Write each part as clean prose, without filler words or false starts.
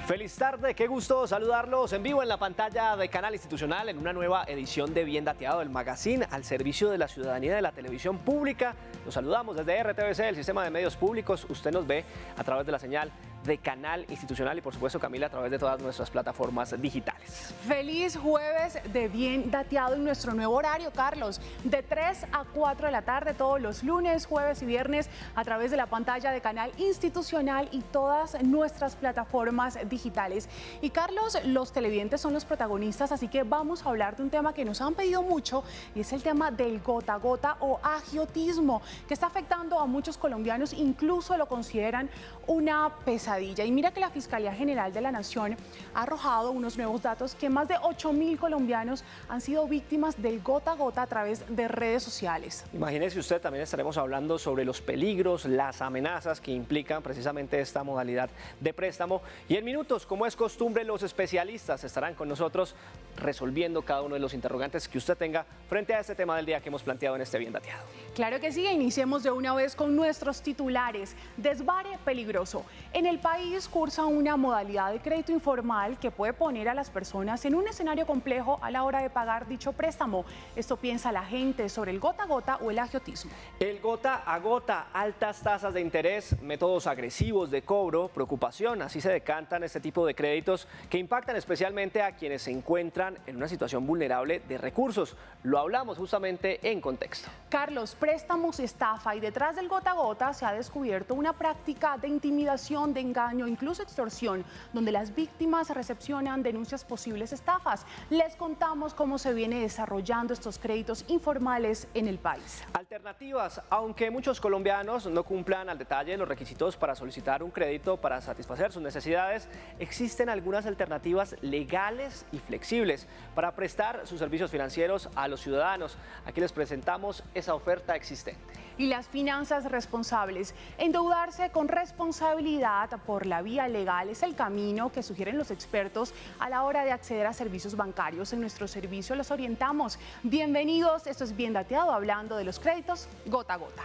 Feliz tarde, qué gusto saludarlos en vivo en la pantalla de Canal Institucional en una nueva edición de Bien Dateado, el magazine al servicio de la ciudadanía de la televisión pública. Los saludamos desde RTVC, el sistema de medios públicos. Usted nos ve a través de la señal de Canal Institucional y por supuesto, Camila, a través de todas nuestras plataformas digitales. Feliz jueves de Bien Dateado en nuestro nuevo horario, Carlos, de 3 a 4 de la tarde todos los lunes, jueves y viernes a través de la pantalla de Canal Institucional y todas nuestras plataformas digitales. Y Carlos, los televidentes son los protagonistas, así que vamos a hablar de un tema que nos han pedido mucho y es el tema del gota a gota o agiotismo, que está afectando a muchos colombianos, incluso lo consideran una pesadilla. Y mira que la Fiscalía General de la Nación ha arrojado unos nuevos datos que más de 8.000 colombianos han sido víctimas del gota a gota a través de redes sociales. Imagínese usted, también estaremos hablando sobre los peligros, las amenazas que implican precisamente esta modalidad de préstamo. Y en minutos, como es costumbre, los especialistas estarán con nosotros resolviendo cada uno de los interrogantes que usted tenga frente a este tema del día que hemos planteado en este Bien Dateado. Claro que sí, iniciemos de una vez con nuestros titulares. Desvare peligroso. En el país cursa una modalidad de crédito informal que puede poner a las personas en un escenario complejo a la hora de pagar dicho préstamo. Esto piensa la gente sobre el gota a gota o el agiotismo. El gota a gota, altas tasas de interés, métodos agresivos de cobro, preocupación, así se decantan este tipo de créditos que impactan especialmente a quienes se encuentran en una situación vulnerable de recursos. Lo hablamos justamente en contexto. Carlos, préstamos estafa, y detrás del gota a gota se ha descubierto una práctica de intimidación, de engaño, incluso extorsión, donde las víctimas recepcionan denuncias posibles estafas. Les contamos cómo se viene desarrollando estos créditos informales en el país. Alternativas, aunque muchos colombianos no cumplan al detalle los requisitos para solicitar un crédito para satisfacer sus necesidades, existen algunas alternativas legales y flexibles para prestar sus servicios financieros a los ciudadanos. Aquí les presentamos esa oferta existente. Y las finanzas responsables. Endeudarse con responsabilidad por la vía legal es el camino que sugieren los expertos a la hora de acceder a servicios bancarios. En nuestro servicio los orientamos. Bienvenidos, esto es Bien Dateado, hablando de los créditos gota a gota.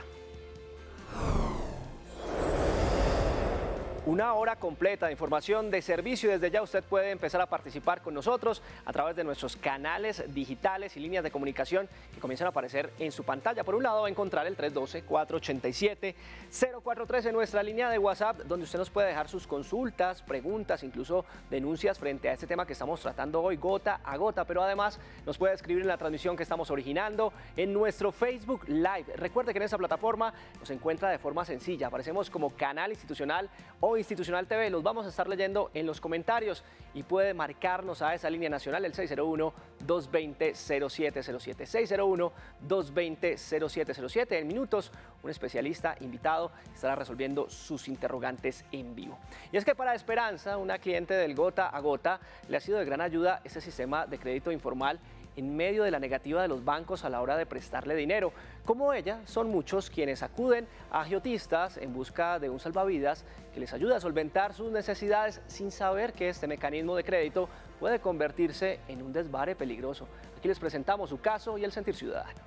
Una hora completa de información de servicio y desde ya usted puede empezar a participar con nosotros a través de nuestros canales digitales y líneas de comunicación que comienzan a aparecer en su pantalla. Por un lado va a encontrar el 312-487-043 en nuestra línea de WhatsApp, donde usted nos puede dejar sus consultas, preguntas, incluso denuncias frente a este tema que estamos tratando hoy, gota a gota, pero además nos puede escribir en la transmisión que estamos originando en nuestro Facebook Live. Recuerde que en esa plataforma nos encuentra de forma sencilla, aparecemos como Canal Institucional o Institucional TV, los vamos a estar leyendo en los comentarios y puede marcarnos a esa línea nacional, el 601-220-0707, 601-220-0707. En minutos, un especialista invitado estará resolviendo sus interrogantes en vivo. Y es que para Esperanza, una cliente del gota a gota, le ha sido de gran ayuda este sistema de crédito informal en medio de la negativa de los bancos a la hora de prestarle dinero. Como ella, son muchos quienes acuden a agiotistas en busca de un salvavidas que les ayude a solventar sus necesidades sin saber que este mecanismo de crédito puede convertirse en un desvare peligroso. Aquí les presentamos su caso y el sentir ciudadano.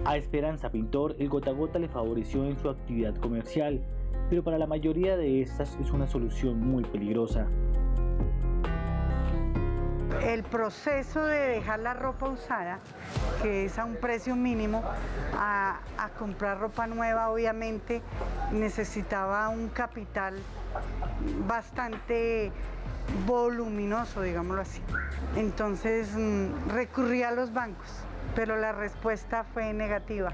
A Esperanza Pintor, el gota a gota le favoreció en su actividad comercial, pero para la mayoría de estas es una solución muy peligrosa. El proceso de dejar la ropa usada, que es a un precio mínimo, a comprar ropa nueva, obviamente necesitaba un capital bastante voluminoso, digámoslo así. Entonces recurrí a los bancos, pero la respuesta fue negativa,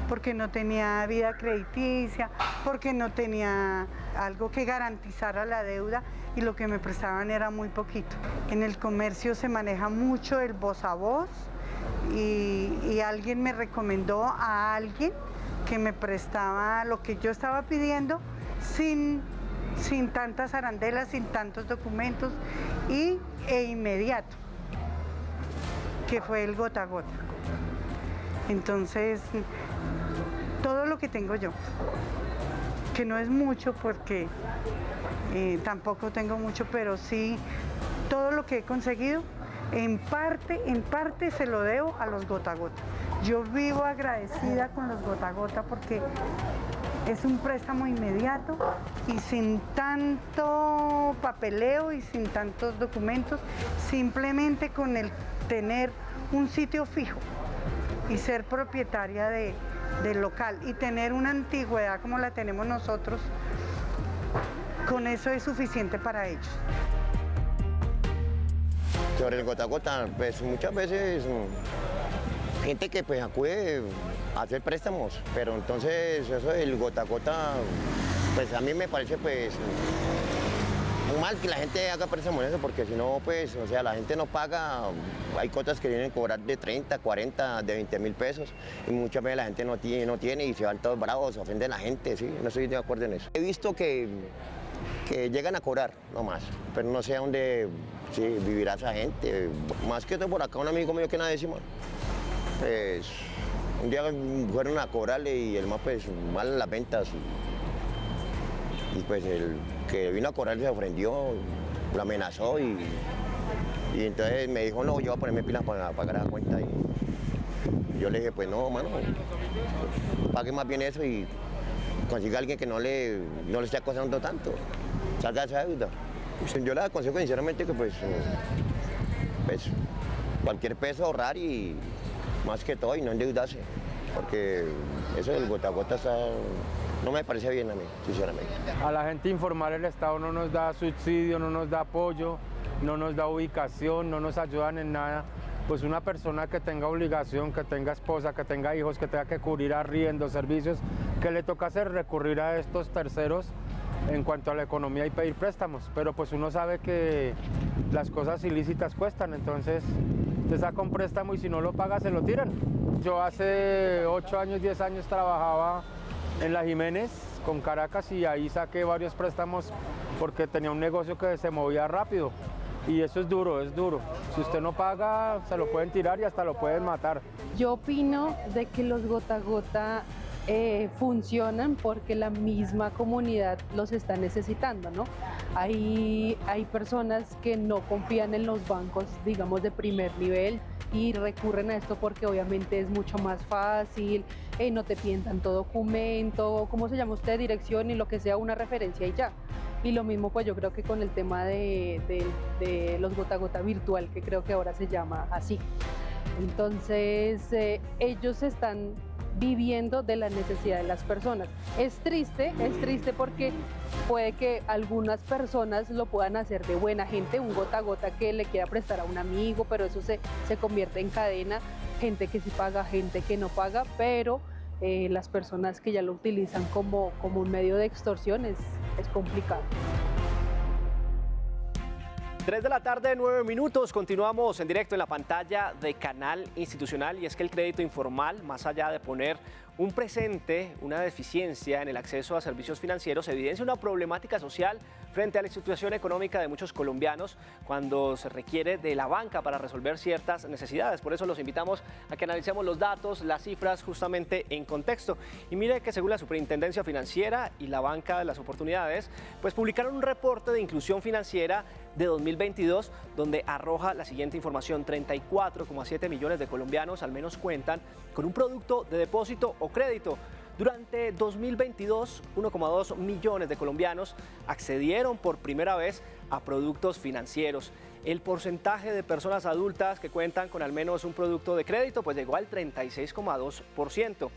porque no tenía vida crediticia, porque no tenía algo que garantizara la deuda y lo que me prestaban era muy poquito. En el comercio se maneja mucho el voz a voz y alguien me recomendó a alguien que me prestaba lo que yo estaba pidiendo sin tantas arandelas, sin tantos documentos e inmediato, que fue el gota a gota. Entonces, todo lo que tengo yo, que no es mucho porque tampoco tengo mucho, pero sí todo lo que he conseguido, en parte se lo debo a los gota a gota. Yo vivo agradecida con los gota a gota porque Es un préstamo inmediato y sin tanto papeleo y sin tantos documentos, simplemente con el tener un sitio fijo y ser propietaria del local y tener una antigüedad como la tenemos nosotros, con eso es suficiente para ellos. Sobre el gota a gota, pues muchas veces gente que pues acude a hacer préstamos, pero entonces eso del gota a gota, pues a mí me parece pues muy mal que la gente haga préstamos en eso, porque si no, pues, o sea, la gente no paga, hay cuotas que vienen a cobrar de 30, 40, de 20.000 pesos, y muchas veces la gente no tiene y se van todos bravos, ofenden a la gente, sí, no estoy de acuerdo en eso. He visto que llegan a cobrar, nomás, pero no sé a dónde vivirá esa gente. Más que todo por acá, un amigo mío que nada decimos, pues, un día fueron a cobrarle y el más, pues, mal en las ventas. Y pues el que vino a cobrar se ofendió, lo amenazó y entonces me dijo, no, yo voy a ponerme pilas para pagar la cuenta. Y yo le dije, pues no, mano, pague más bien eso y consiga a alguien que no le esté acosando tanto, salga de esa deuda. Yo le aconsejo sinceramente que pues cualquier peso ahorrar y más que todo y no endeudarse, porque eso del gota a gota no me parece bien a mí, sinceramente. A la gente informal el Estado no nos da subsidio, no nos da apoyo, no nos da ubicación, no nos ayudan en nada. Pues una persona que tenga obligación, que tenga esposa, que tenga hijos, que tenga que cubrir arriendo, servicios, ¿qué le toca hacer? Recurrir a estos terceros en cuanto a la economía y pedir préstamos. Pero pues uno sabe que las cosas ilícitas cuestan, entonces te saca un préstamo y si no lo paga se lo tiran. Yo hace 8 años, 10 años trabajaba en La Jiménez con Caracas y ahí saqué varios préstamos porque tenía un negocio que se movía rápido y eso es duro, es duro. Si usted no paga se lo pueden tirar y hasta lo pueden matar. Yo opino de que los gota a gota funcionan porque la misma comunidad los está necesitando, ¿no? Hay personas que no confían en los bancos, digamos, de primer nivel y recurren a esto porque obviamente es mucho más fácil, no te piden tanto documento, ¿cómo se llama usted? Dirección y lo que sea, una referencia y ya. Y lo mismo pues yo creo que con el tema de los gota a gota virtual, que creo que ahora se llama así. Entonces ellos están viviendo de la necesidad de las personas. Es triste porque puede que algunas personas lo puedan hacer de buena gente, un gota a gota que le quiera prestar a un amigo, pero eso se convierte en cadena, gente que sí paga, gente que no paga, pero las personas que ya lo utilizan como un medio de extorsión es complicado. 3 de la tarde, 9 minutos. Continuamos en directo en la pantalla de Canal Institucional y es que el crédito informal, más allá de poner un presente, una deficiencia en el acceso a servicios financieros, evidencia una problemática social frente a la situación económica de muchos colombianos cuando se requiere de la banca para resolver ciertas necesidades. Por eso los invitamos a que analicemos los datos, las cifras justamente en contexto. Y mire que según la Superintendencia Financiera y la Banca de las Oportunidades, pues publicaron un reporte de inclusión financiera de 2022, donde arroja la siguiente información: 34,7 millones de colombianos al menos cuentan con un producto de depósito o crédito. Durante 2022, 1,2 millones de colombianos accedieron por primera vez a productos financieros. El porcentaje de personas adultas que cuentan con al menos un producto de crédito pues llegó al 36,2%.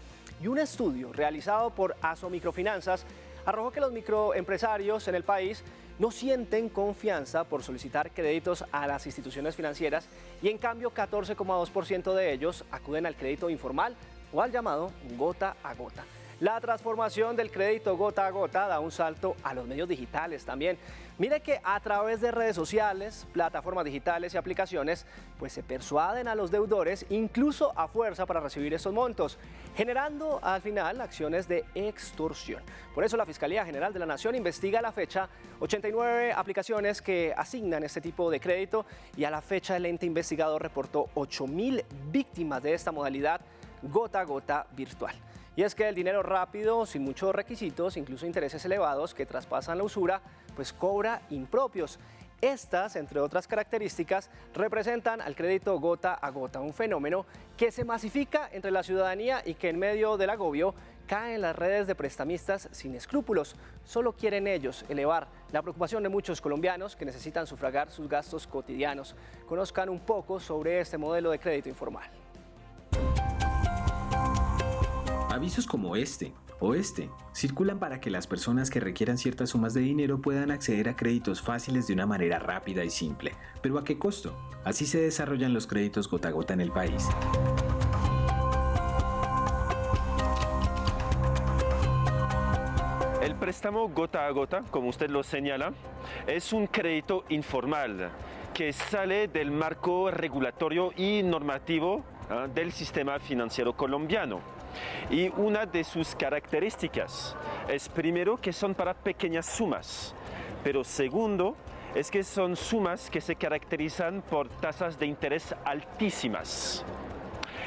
Y un estudio realizado por ASO Microfinanzas arrojó que los microempresarios en el país no sienten confianza por solicitar créditos a las instituciones financieras y en cambio 14,2% de ellos acuden al crédito informal o al llamado gota a gota. La transformación del crédito gota a gota da un salto a los medios digitales también. Mire que a través de redes sociales, plataformas digitales y aplicaciones, pues se persuaden a los deudores incluso a fuerza para recibir estos montos, generando al final acciones de extorsión. Por eso la Fiscalía General de la Nación investiga a la fecha 89 aplicaciones que asignan este tipo de crédito y a la fecha el ente investigador reportó 8.000 víctimas de esta modalidad gota a gota virtual. Y es que el dinero rápido, sin muchos requisitos, incluso intereses elevados que traspasan la usura, pues cobra impropios. Estas, entre otras características, representan al crédito gota a gota, un fenómeno que se masifica entre la ciudadanía y que en medio del agobio cae en las redes de prestamistas sin escrúpulos. Solo quieren ellos elevar la preocupación de muchos colombianos que necesitan sufragar sus gastos cotidianos. Conozcan un poco sobre este modelo de crédito informal. Avisos como este o este circulan para que las personas que requieran ciertas sumas de dinero puedan acceder a créditos fáciles de una manera rápida y simple. ¿Pero a qué costo? Así se desarrollan los créditos gota a gota en el país. El préstamo gota a gota, como usted lo señala, es un crédito informal que sale del marco regulatorio y normativo del sistema financiero colombiano. Y una de sus características es primero que son para pequeñas sumas, pero segundo es que son sumas que se caracterizan por tasas de interés altísimas.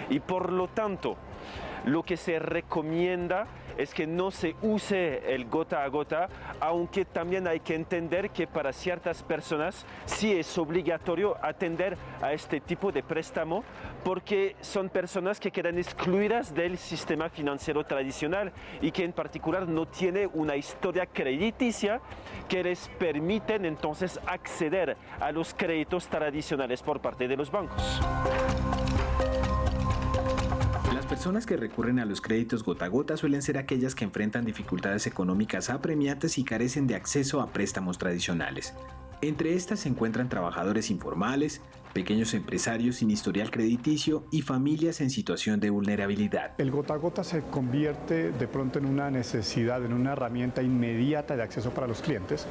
Y por lo tanto, lo que se recomienda es que no se use el gota a gota, aunque también hay que entender que para ciertas personas sí es obligatorio atender a este tipo de préstamo, porque son personas que quedan excluidas del sistema financiero tradicional y que en particular no tienen una historia crediticia que les permiten entonces acceder a los créditos tradicionales por parte de los bancos. Las personas que recurren a los créditos gota a gota suelen ser aquellas que enfrentan dificultades económicas apremiantes y carecen de acceso a préstamos tradicionales. Entre estas se encuentran trabajadores informales, pequeños empresarios sin historial crediticio y familias en situación de vulnerabilidad. El gota a gota se convierte de pronto en una necesidad, en una herramienta inmediata de acceso para los clientes,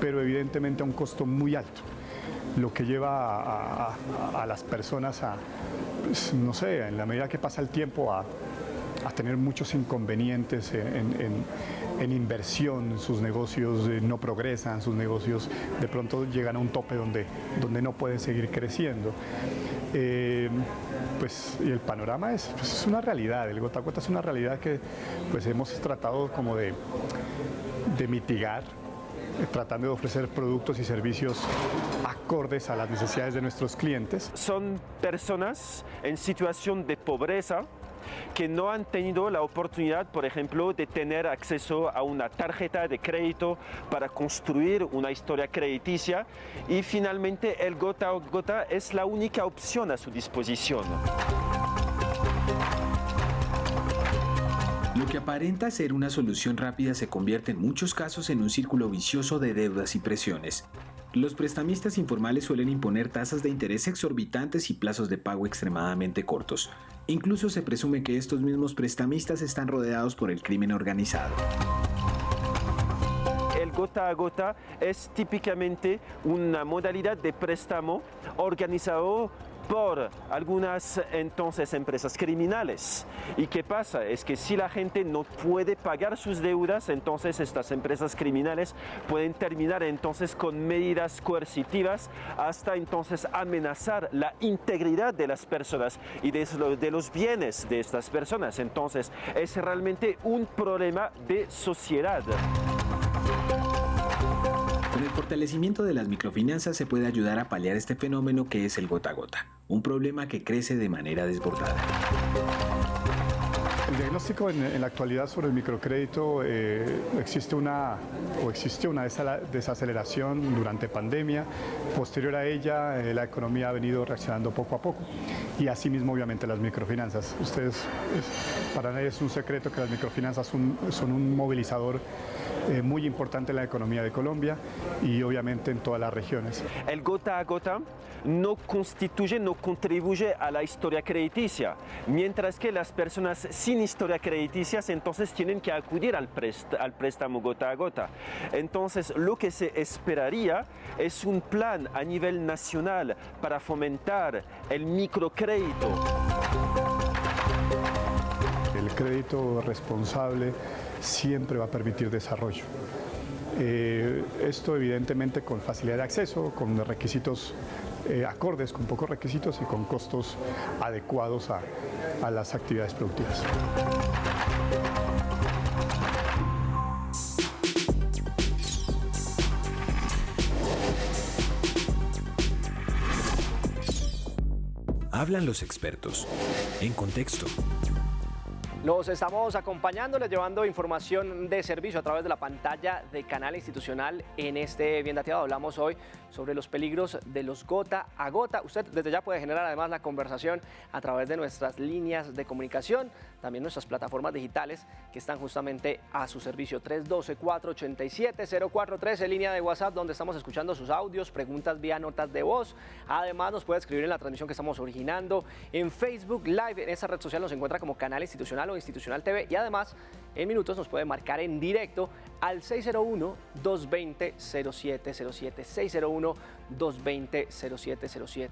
pero evidentemente a un costo muy alto, lo que lleva a las personas a, pues, no sé, en la medida que pasa el tiempo a tener muchos inconvenientes en inversión, sus negocios no progresan, sus negocios de pronto llegan a un tope donde no pueden seguir creciendo. Pues, y el panorama es una realidad, el gota a gota es una realidad que pues, hemos tratado como de mitigar, tratando de ofrecer productos y servicios acordes a las necesidades de nuestros clientes. Son personas en situación de pobreza que no han tenido la oportunidad, por ejemplo, de tener acceso a una tarjeta de crédito para construir una historia crediticia, y finalmente el gota a gota es la única opción a su disposición. Lo que aparenta ser una solución rápida se convierte en muchos casos en un círculo vicioso de deudas y presiones. Los prestamistas informales suelen imponer tasas de interés exorbitantes y plazos de pago extremadamente cortos. Incluso se presume que estos mismos prestamistas están rodeados por el crimen organizado. El gota a gota es típicamente una modalidad de préstamo organizado por algunas entonces empresas criminales. ¿Y qué pasa? Es que si la gente no puede pagar sus deudas, entonces estas empresas criminales pueden terminar entonces con medidas coercitivas hasta entonces amenazar la integridad de las personas y de los bienes de estas personas. Entonces es realmente un problema de sociedad. Con el fortalecimiento de las microfinanzas se puede ayudar a paliar este fenómeno que es el gota a gota, un problema que crece de manera desbordada. El diagnóstico en la actualidad sobre el microcrédito existió una desaceleración durante pandemia. Posterior a ella, la economía ha venido reaccionando poco a poco, y asimismo obviamente las microfinanzas. Para nadie es un secreto que las microfinanzas son un movilizador muy importante en la economía de Colombia y obviamente en todas las regiones. El gota a gota no contribuye a la historia crediticia, mientras que las personas sin historia crediticia entonces tienen que acudir al préstamo gota a gota. Entonces lo que se esperaría es un plan a nivel nacional para fomentar el microcrédito. El crédito responsable siempre va a permitir desarrollo. Esto evidentemente con facilidad de acceso, con requisitos acordes, con pocos requisitos y con costos adecuados a las actividades productivas. Hablan los expertos. En contexto. Los estamos acompañando, les llevando información de servicio a través de la pantalla de Canal Institucional. En este Bien Dateado hablamos hoy sobre los peligros de los gota a gota. Usted desde ya puede generar además la conversación a través de nuestras líneas de comunicación, también nuestras plataformas digitales que están justamente a su servicio. 312-487-0413, línea de WhatsApp donde estamos escuchando sus audios, preguntas vía notas de voz. Además nos puede escribir en la transmisión que estamos originando en Facebook Live. En esa red social nos encuentra como Canal Institucional o Institucional TV, y además en minutos nos puede marcar en directo al 601-220-0707, 601-220-0707.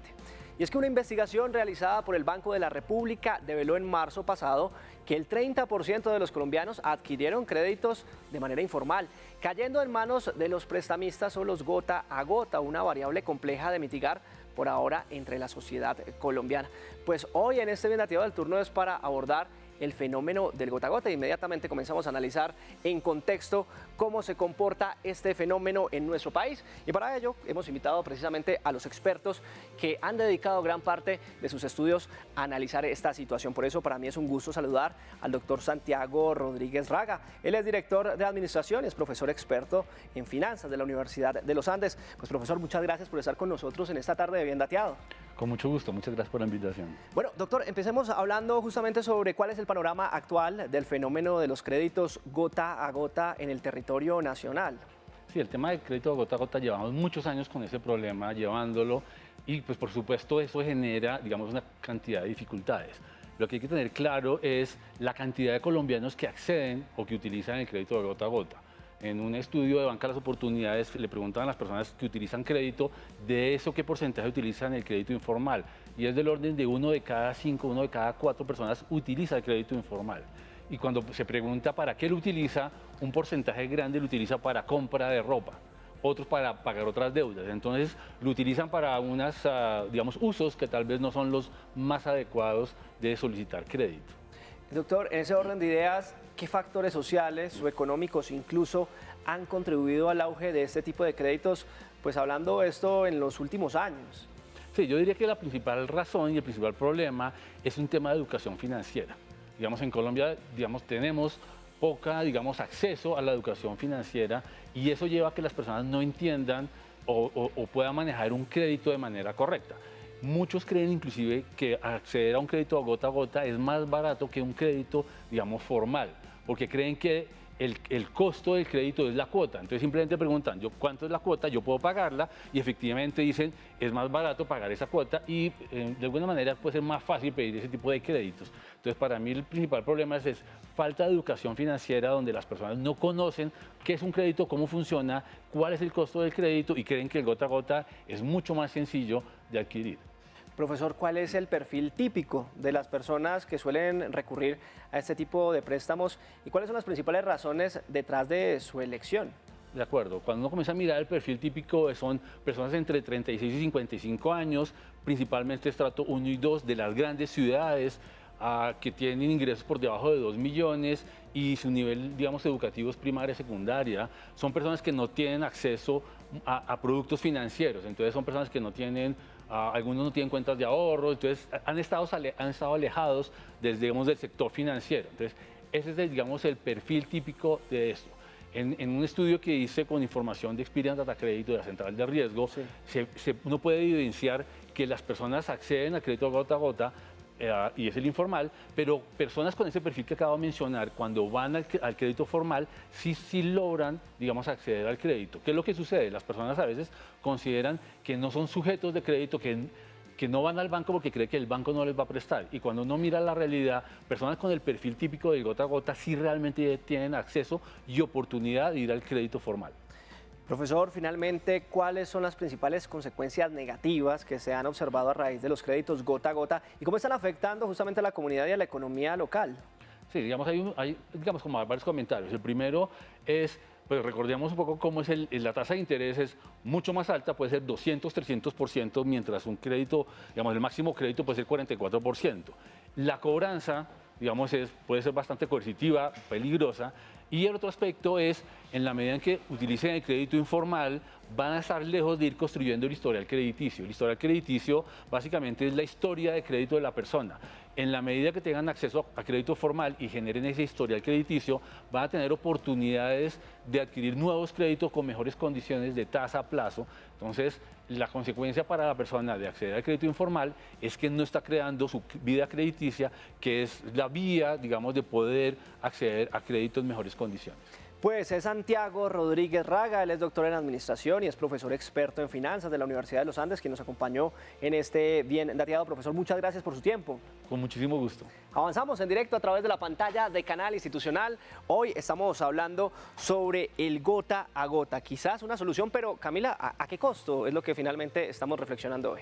Y es que una investigación realizada por el Banco de la República develó en marzo pasado que el 30% de los colombianos adquirieron créditos de manera informal, cayendo en manos de los prestamistas o los gota a gota, una variable compleja de mitigar por ahora entre la sociedad colombiana. Pues hoy en este Bien Dateado el turno es para abordar el fenómeno del gota a gota. Inmediatamente comenzamos a analizar en contexto cómo se comporta este fenómeno en nuestro país, y para ello hemos invitado precisamente a los expertos que han dedicado gran parte de sus estudios a analizar esta situación. Por eso para mí es un gusto saludar al doctor Santiago Rodríguez Raga. Él es director de administración, es profesor experto en finanzas de la Universidad de los Andes. Pues profesor, muchas gracias por estar con nosotros en esta tarde de Bien Dateado. Con mucho gusto, muchas gracias por la invitación. Bueno, doctor, empecemos hablando justamente sobre cuál es el panorama actual del fenómeno de los créditos gota a gota en el territorio nacional. Sí, el tema del crédito gota a gota, llevamos muchos años con ese problema, llevándolo, y pues por supuesto eso genera, digamos, una cantidad de dificultades. Lo que hay que tener claro es la cantidad de colombianos que acceden o que utilizan el crédito de gota a gota. En un estudio de Banca de las Oportunidades le preguntan a las personas que utilizan crédito de eso qué porcentaje utilizan el crédito informal, y es del orden de 1 de cada 5, 1 de cada 4 personas utiliza el crédito informal. Y cuando se pregunta para qué lo utiliza, un porcentaje grande lo utiliza para compra de ropa, otros para pagar otras deudas. Entonces lo utilizan para unos, digamos, usos que tal vez no son los más adecuados de solicitar crédito. Doctor, en ese orden de ideas, ¿qué factores sociales o económicos incluso han contribuido al auge de este tipo de créditos? Pues hablando esto en los últimos años. Sí, yo diría que la principal razón y el principal problema es un tema de educación financiera. Digamos, en Colombia, digamos, tenemos poca, digamos, acceso a la educación financiera, y eso lleva a que las personas no entiendan o puedan manejar un crédito de manera correcta. Muchos creen inclusive que acceder a un crédito a gota es más barato que un crédito, digamos, formal, porque creen que el costo del crédito es la cuota. Entonces simplemente preguntan, ¿cuánto es la cuota? Yo puedo pagarla, y efectivamente dicen, es más barato pagar esa cuota, y de alguna manera puede ser más fácil pedir ese tipo de créditos. Entonces para mí el principal problema es falta de educación financiera, donde las personas no conocen qué es un crédito, cómo funciona, cuál es el costo del crédito, y creen que el gota a gota es mucho más sencillo de adquirir. Profesor, ¿cuál es el perfil típico de las personas que suelen recurrir a este tipo de préstamos, y cuáles son las principales razones detrás de su elección? De acuerdo, cuando uno comienza a mirar el perfil típico, son personas entre 36 y 55 años, principalmente estrato 1 y 2 de las grandes ciudades, que tienen ingresos por debajo de 2 millones y su nivel, digamos, educativo es primaria y secundaria. Son personas que no tienen acceso a productos financieros, entonces son personas que no tienen, algunos no tienen cuentas de ahorro, entonces han estado alejados digamos, del sector financiero. Entonces ese es, digamos, el perfil típico de esto. En un estudio que hice con información de Experian Data Crédito de la Central de Riesgo, sí, uno puede evidenciar que las personas acceden al crédito gota a gota, y es el informal, pero personas con ese perfil que acabo de mencionar, cuando van al crédito formal, sí logran, digamos, acceder al crédito. ¿Qué es lo que sucede? Las personas a veces consideran que no son sujetos de crédito, que no van al banco porque creen que el banco no les va a prestar. Y cuando uno mira la realidad, personas con el perfil típico del gota a gota sí realmente tienen acceso y oportunidad de ir al crédito formal. Profesor, finalmente, ¿cuáles son las principales consecuencias negativas que se han observado a raíz de los créditos gota a gota, y cómo están afectando justamente a la comunidad y a la economía local? Sí, digamos, hay digamos, como varios comentarios. El primero es, pues recordemos un poco cómo es la tasa de interés es mucho más alta, puede ser 200, 300%, mientras un crédito, digamos, el máximo crédito puede ser 44%. La cobranza, digamos, puede ser bastante coercitiva, peligrosa. Y el otro aspecto es, en la medida en que utilicen el crédito informal, van a estar lejos de ir construyendo el historial crediticio. El historial crediticio básicamente es la historia de crédito de la persona. en la medida que tengan acceso a crédito formal y generen ese historial crediticio, van a tener oportunidades de adquirir nuevos créditos con mejores condiciones de tasa a plazo. Entonces, la consecuencia para la persona de acceder al crédito informal es que no está creando su vida crediticia, que es la vía, digamos, de poder acceder a créditos en mejores condiciones. Pues es Santiago Rodríguez Raga, él es doctor en administración y es profesor experto en finanzas de la Universidad de los Andes, quien nos acompañó en este bien dateado. Profesor, muchas gracias por su tiempo. Con muchísimo gusto. Avanzamos en directo a través de la pantalla de Canal Institucional. Hoy estamos hablando sobre el gota a gota, quizás una solución, pero Camila, ¿a qué costo? Es lo que finalmente estamos reflexionando hoy.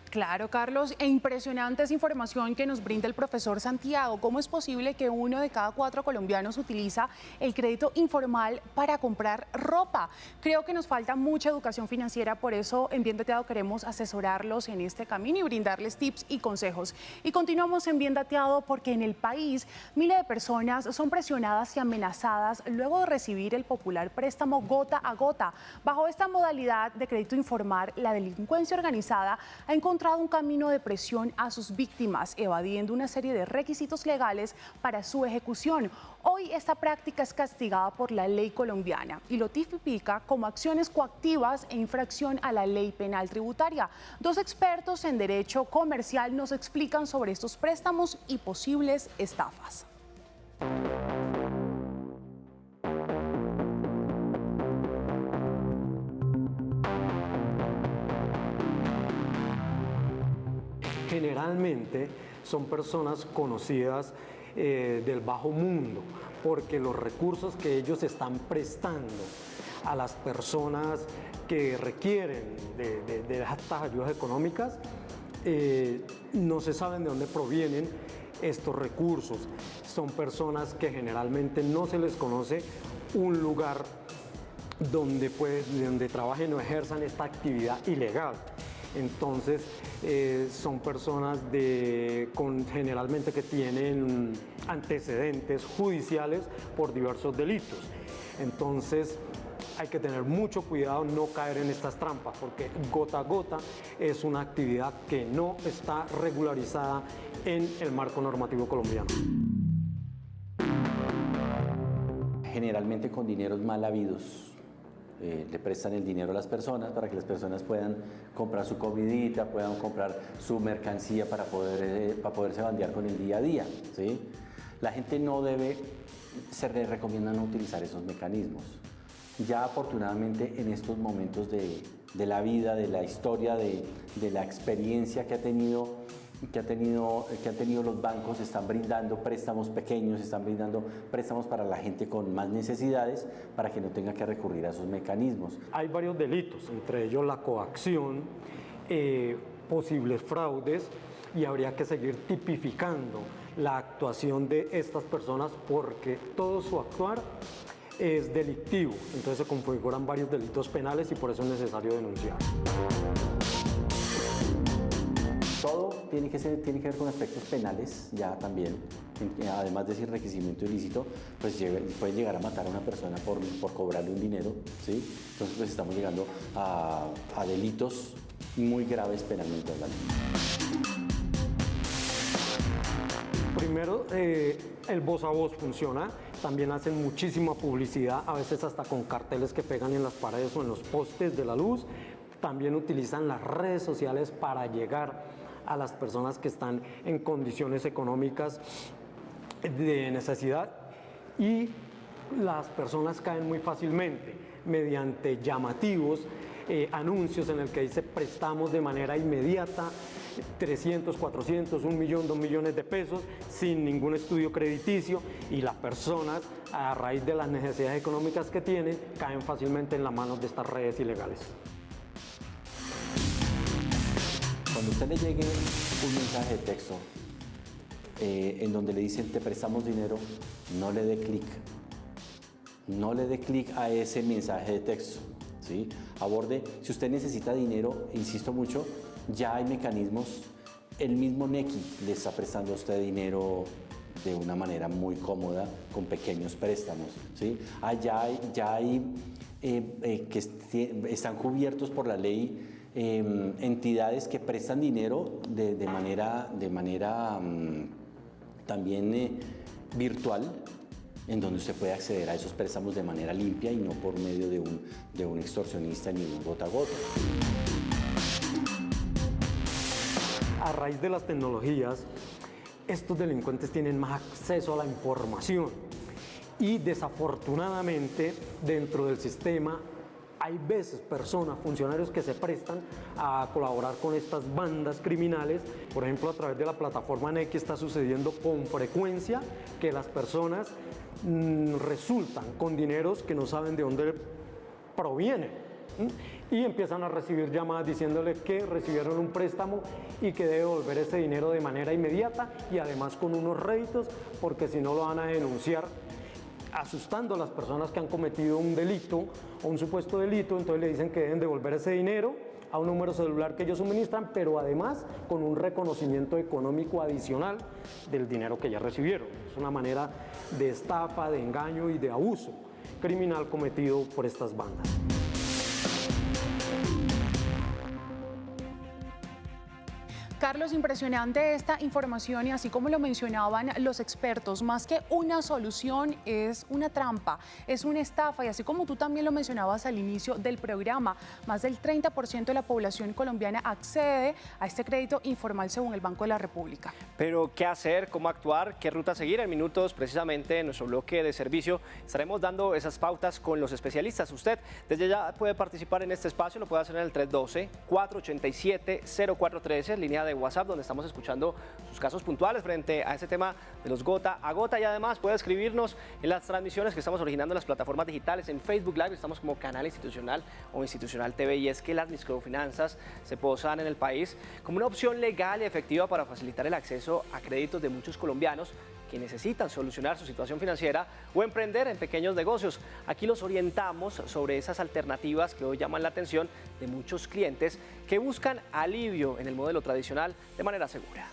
Claro, Carlos, e impresionante esa información que nos brinda el profesor Santiago. ¿Cómo es posible que 1 de cada 4 colombianos utiliza el crédito informal para comprar ropa? Creo que nos falta mucha educación financiera, por eso en Bien Dateado queremos asesorarlos en este camino y brindarles tips y consejos. Y continuamos en Bien Dateado porque en el país miles de personas son presionadas y amenazadas luego de recibir el popular préstamo gota a gota. Bajo esta modalidad de crédito informal, la delincuencia organizada ha encontrado un camino de presión a sus víctimas, evadiendo una serie de requisitos legales para su ejecución. Hoy esta práctica es castigada por la ley colombiana y lo tipifica como acciones coactivas e infracción a la ley penal tributaria. Dos expertos en derecho comercial nos explican sobre estos préstamos y posibles estafas. Generalmente son personas conocidas del bajo mundo, porque los recursos que ellos están prestando a las personas que requieren de estas ayudas económicas, no se saben de dónde provienen estos recursos. Son personas que generalmente no se les conoce un lugar donde trabajen o ejerzan esta actividad ilegal. Entonces, son personas generalmente que tienen antecedentes judiciales por diversos delitos. Entonces, hay que tener mucho cuidado, no caer en estas trampas, porque gota a gota es una actividad que no está regularizada en el marco normativo colombiano. Generalmente con dineros mal habidos. Le prestan el dinero a las personas para que las personas comprar su comidita, puedan comprar su mercancía para poderse bandear con el día a día, ¿sí? La gente no debe, se le recomienda no utilizar esos mecanismos. Ya afortunadamente en estos momentos de la vida, de la historia, de la experiencia que han tenido los bancos, están brindando préstamos pequeños, están brindando préstamos para la gente con más necesidades para que no tenga que recurrir a esos mecanismos. Hay varios delitos, entre ellos la coacción, posibles fraudes, y habría que seguir tipificando la actuación de estas personas porque todo su actuar es delictivo, entonces se configuran varios delitos penales y por eso es necesario denunciar. Todo tiene que ver con aspectos penales ya también, además de ese enriquecimiento ilícito, pues puede llegar a matar a una persona por cobrarle un dinero, ¿sí? Entonces pues estamos llegando a delitos muy graves penalmente hablando. Primero, el voz a voz funciona, también hacen muchísima publicidad, a veces hasta con carteles que pegan en las paredes o en los postes de la luz. También utilizan las redes sociales para llegar a las personas que están en condiciones económicas de necesidad, y las personas caen muy fácilmente mediante llamativos anuncios en el que dice prestamos de manera inmediata 300, 400, 1 millón, 2 millones de pesos sin ningún estudio crediticio, y las personas a raíz de las necesidades económicas que tienen caen fácilmente en las manos de estas redes ilegales. Cuando a usted le llegue un mensaje de texto en donde le dicen te prestamos dinero, no le dé clic. No le dé clic a ese mensaje de texto, ¿sí? Aborde, si usted necesita dinero, insisto mucho, ya hay mecanismos. El mismo Nequi le está prestando a usted dinero de una manera muy cómoda con pequeños préstamos, ¿sí? Ya hay que están cubiertos por la ley entidades que prestan dinero de manera también virtual, en donde usted puede acceder a esos préstamos de manera limpia y no por medio de un extorsionista ni un gota a gota. A raíz de las tecnologías, estos delincuentes tienen más acceso a la información y desafortunadamente dentro del sistema hay veces personas, funcionarios que se prestan a colaborar con estas bandas criminales. Por ejemplo, a través de la plataforma Nequi está sucediendo con frecuencia que las personas resultan con dineros que no saben de dónde provienen y empiezan a recibir llamadas diciéndoles que recibieron un préstamo y que debe devolver ese dinero de manera inmediata y además con unos réditos, porque si no lo van a denunciar, asustando a las personas que han cometido un delito o un supuesto delito. Entonces le dicen que deben devolver ese dinero a un número celular que ellos suministran, pero además con un reconocimiento económico adicional del dinero que ya recibieron. Es una manera de estafa, de engaño y de abuso criminal cometido por estas bandas. Carlos, impresionante esta información y así como lo mencionaban los expertos, más que una solución es una trampa, es una estafa y así como tú también lo mencionabas al inicio del programa, más del 30% de la población colombiana accede a este crédito informal según el Banco de la República. Pero, ¿qué hacer? ¿Cómo actuar? ¿Qué ruta seguir? En minutos, precisamente, en nuestro bloque de servicio, estaremos dando esas pautas con los especialistas. Usted desde ya puede participar en este espacio, lo puede hacer en el 312-487-0413, línea de WhatsApp, donde estamos escuchando sus casos puntuales frente a ese tema de los gota a gota, y además puede escribirnos en las transmisiones que estamos originando en las plataformas digitales. En Facebook Live estamos como Canal Institucional o Institucional TV, y es que las microfinanzas se posan en el país como una opción legal y efectiva para facilitar el acceso a créditos de muchos colombianos que necesitan solucionar su situación financiera o emprender en pequeños negocios. Aquí los orientamos sobre esas alternativas que hoy llaman la atención de muchos clientes que buscan alivio en el modelo tradicional de manera segura.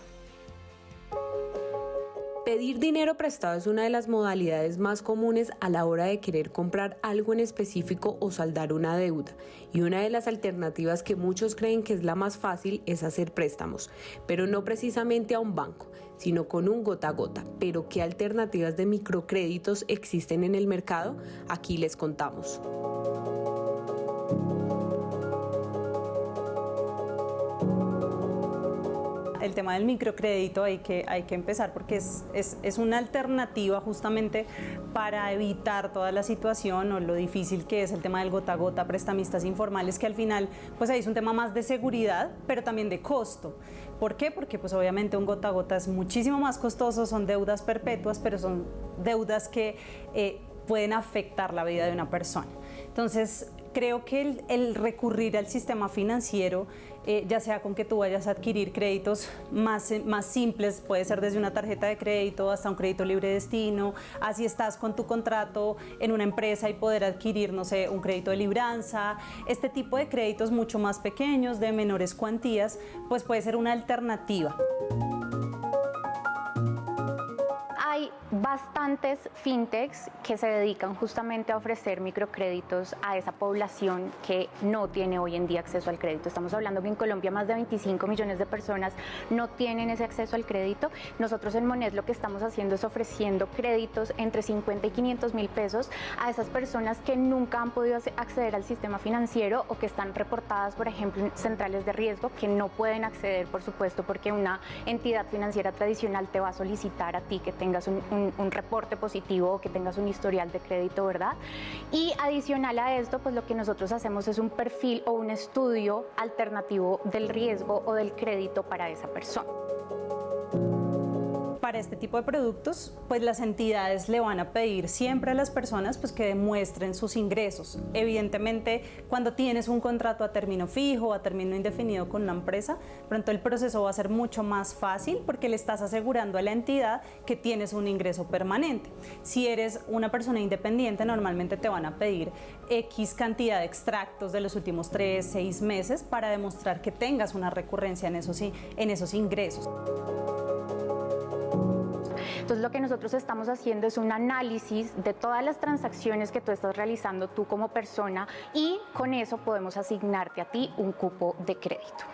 Pedir dinero prestado es una de las modalidades más comunes a la hora de querer comprar algo en específico o saldar una deuda. Y una de las alternativas que muchos creen que es la más fácil es hacer préstamos, pero no precisamente a un banco, sino con un gota a gota. Pero ¿qué alternativas de microcréditos existen en el mercado? Aquí les contamos. El tema del microcrédito hay que empezar porque es una alternativa justamente para evitar toda la situación o lo difícil que es el tema del gota a gota, prestamistas informales, que al final pues ahí es un tema más de seguridad, pero también de costo. ¿Por qué? Porque pues obviamente un gota a gota es muchísimo más costoso, son deudas perpetuas, pero son deudas que pueden afectar la vida de una persona. Entonces, creo que el recurrir al sistema financiero, ya sea con que tú vayas a adquirir créditos más simples, puede ser desde una tarjeta de crédito hasta un crédito libre destino, así estás con tu contrato en una empresa y poder adquirir, no sé, un crédito de libranza, este tipo de créditos mucho más pequeños, de menores cuantías, pues puede ser una alternativa. Hay bastantes fintechs que se dedican justamente a ofrecer microcréditos a esa población que no tiene hoy en día acceso al crédito. Estamos hablando que en Colombia más de 25 millones de personas no tienen ese acceso al crédito. Nosotros en Moned lo que estamos haciendo es ofreciendo créditos entre 50 y 500 mil pesos a esas personas que nunca han podido acceder al sistema financiero o que están reportadas, por ejemplo, en centrales de riesgo, que no pueden acceder, por supuesto, porque una entidad financiera tradicional te va a solicitar a ti que tengas un reporte positivo o que tengas un historial de crédito, ¿verdad? Y adicional a esto, pues lo que nosotros hacemos es un perfil o un estudio alternativo del riesgo o del crédito para esa persona. Para este tipo de productos, pues las entidades le van a pedir siempre a las personas pues, que demuestren sus ingresos. Evidentemente, cuando tienes un contrato a término fijo o a término indefinido con una empresa, pronto el proceso va a ser mucho más fácil porque le estás asegurando a la entidad que tienes un ingreso permanente. Si eres una persona independiente, normalmente te van a pedir X cantidad de extractos de los últimos 3, 6 meses para demostrar que tengas una recurrencia en esos ingresos. Entonces lo que nosotros estamos haciendo es un análisis de todas las transacciones que tú estás realizando tú como persona y con eso podemos asignarte a ti un cupo de crédito.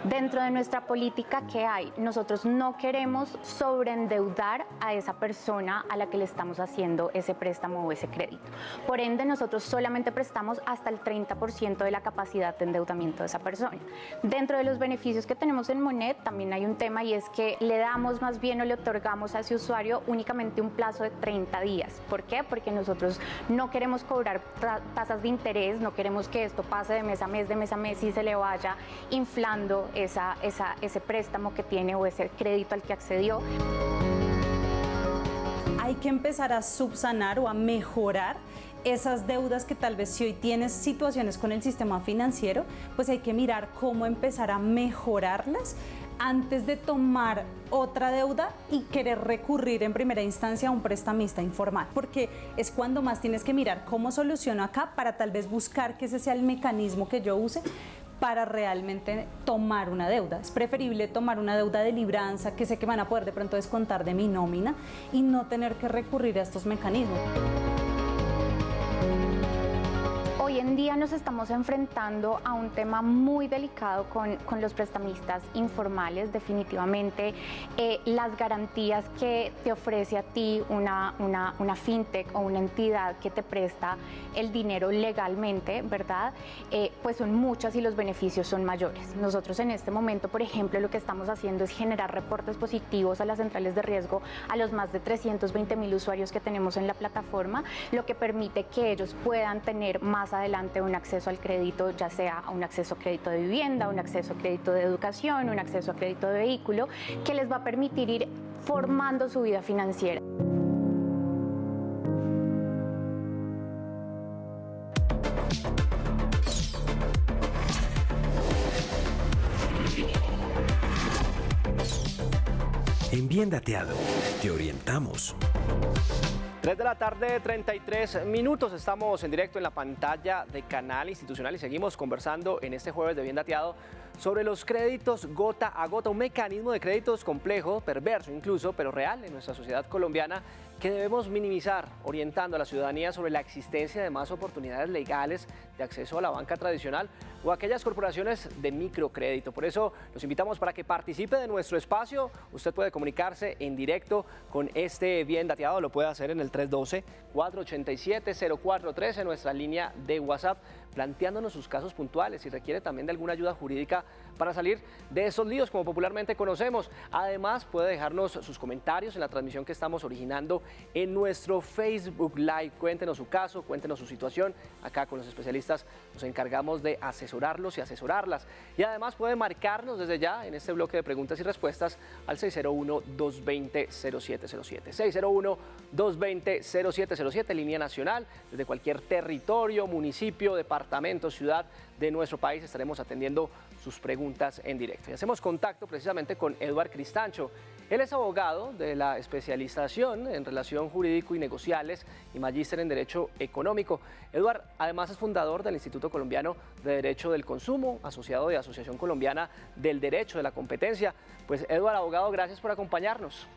Dentro de nuestra política, ¿qué hay? Nosotros no queremos sobreendeudar a esa persona a la que le estamos haciendo ese préstamo o ese crédito. Por ende, nosotros solamente prestamos hasta el 30% de la capacidad de endeudamiento de esa persona. Dentro de los beneficios que tenemos en Monet también hay un tema y es que le damos más bien o le otorgamos a ese usuario únicamente un plazo de 30 días. ¿Por qué? Porque nosotros no queremos cobrar tasas de interés, no queremos que esto pase de mes a mes y se le vaya inflando ese préstamo que tiene o ese crédito al que accedió. Hay que empezar a subsanar o a mejorar esas deudas que tal vez si hoy tienes situaciones con el sistema financiero, pues hay que mirar cómo empezar a mejorarlas antes de tomar otra deuda y querer recurrir en primera instancia a un prestamista informal, porque es cuando más tienes que mirar cómo soluciono acá para tal vez buscar que ese sea el mecanismo que yo use para realmente tomar una deuda. Es preferible tomar una deuda de libranza que sé que van a poder de pronto descontar de mi nómina y no tener que recurrir a estos mecanismos. Hoy en día nos estamos enfrentando a un tema muy delicado con los prestamistas informales. Definitivamente las garantías que te ofrece a ti una fintech o una entidad que te presta el dinero legalmente, ¿verdad? Pues son muchas y los beneficios son mayores. Nosotros en este momento, por ejemplo, lo que estamos haciendo es generar reportes positivos a las centrales de riesgo a los más de 320,000 usuarios que tenemos en la plataforma, lo que permite que ellos puedan tener más adelante un acceso al crédito, ya sea un acceso a crédito de vivienda, un acceso a crédito de educación, un acceso a crédito de vehículo, que les va a permitir ir formando su vida financiera. En Bien Dateado, te orientamos. 3 de la tarde, 33 minutos. Estamos en directo en la pantalla de Canal Institucional y seguimos conversando en este jueves de Bien Dateado sobre los créditos gota a gota, un mecanismo de créditos complejo, perverso incluso, pero real en nuestra sociedad colombiana, que debemos minimizar, orientando a la ciudadanía sobre la existencia de más oportunidades legales de acceso a la banca tradicional o a aquellas corporaciones de microcrédito. Por eso los invitamos para que participe de nuestro espacio. Usted puede comunicarse en directo con este Bien Dateado, lo puede hacer en el 312-487-0413, nuestra línea de WhatsApp, planteándonos sus casos puntuales, si requiere también de alguna ayuda jurídica para salir de esos líos, como popularmente conocemos. Además, puede dejarnos sus comentarios en la transmisión que estamos originando en nuestro Facebook Live. Cuéntenos su caso, cuéntenos su situación. Acá con los especialistas nos encargamos de asesorarlos y asesorarlas. Y además puede marcarnos desde ya en este bloque de preguntas y respuestas al 601-220-0707. 601-220-0707, línea nacional, desde cualquier territorio, municipio, departamento, ciudad de nuestro país estaremos atendiendo sus preguntas en directo. Y hacemos contacto precisamente con Eduard Cristancho. Él es abogado de la especialización en relación jurídico y negociales y magíster en Derecho Económico. Eduard, además es fundador del Instituto Colombiano de Derecho del Consumo, asociado de Asociación Colombiana del Derecho de la Competencia. Pues Eduard, abogado, gracias por acompañarnos.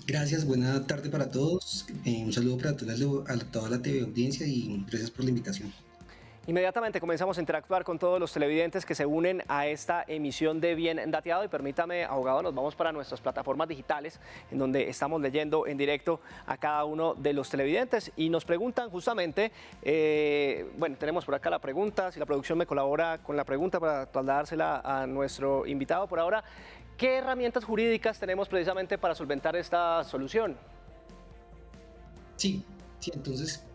Gracias, buena tarde para todos. Un saludo para toda la TV audiencia y gracias por la invitación. Inmediatamente comenzamos a interactuar con todos los televidentes que se unen a esta emisión de Bien Dateado y permítame, abogado, nos vamos para nuestras plataformas digitales en donde estamos leyendo en directo a cada uno de los televidentes y nos preguntan justamente, bueno, tenemos por acá la pregunta, si la producción me colabora con la pregunta para trasladársela a nuestro invitado por ahora, ¿qué herramientas jurídicas tenemos precisamente para solventar esta solución? Sí, entonces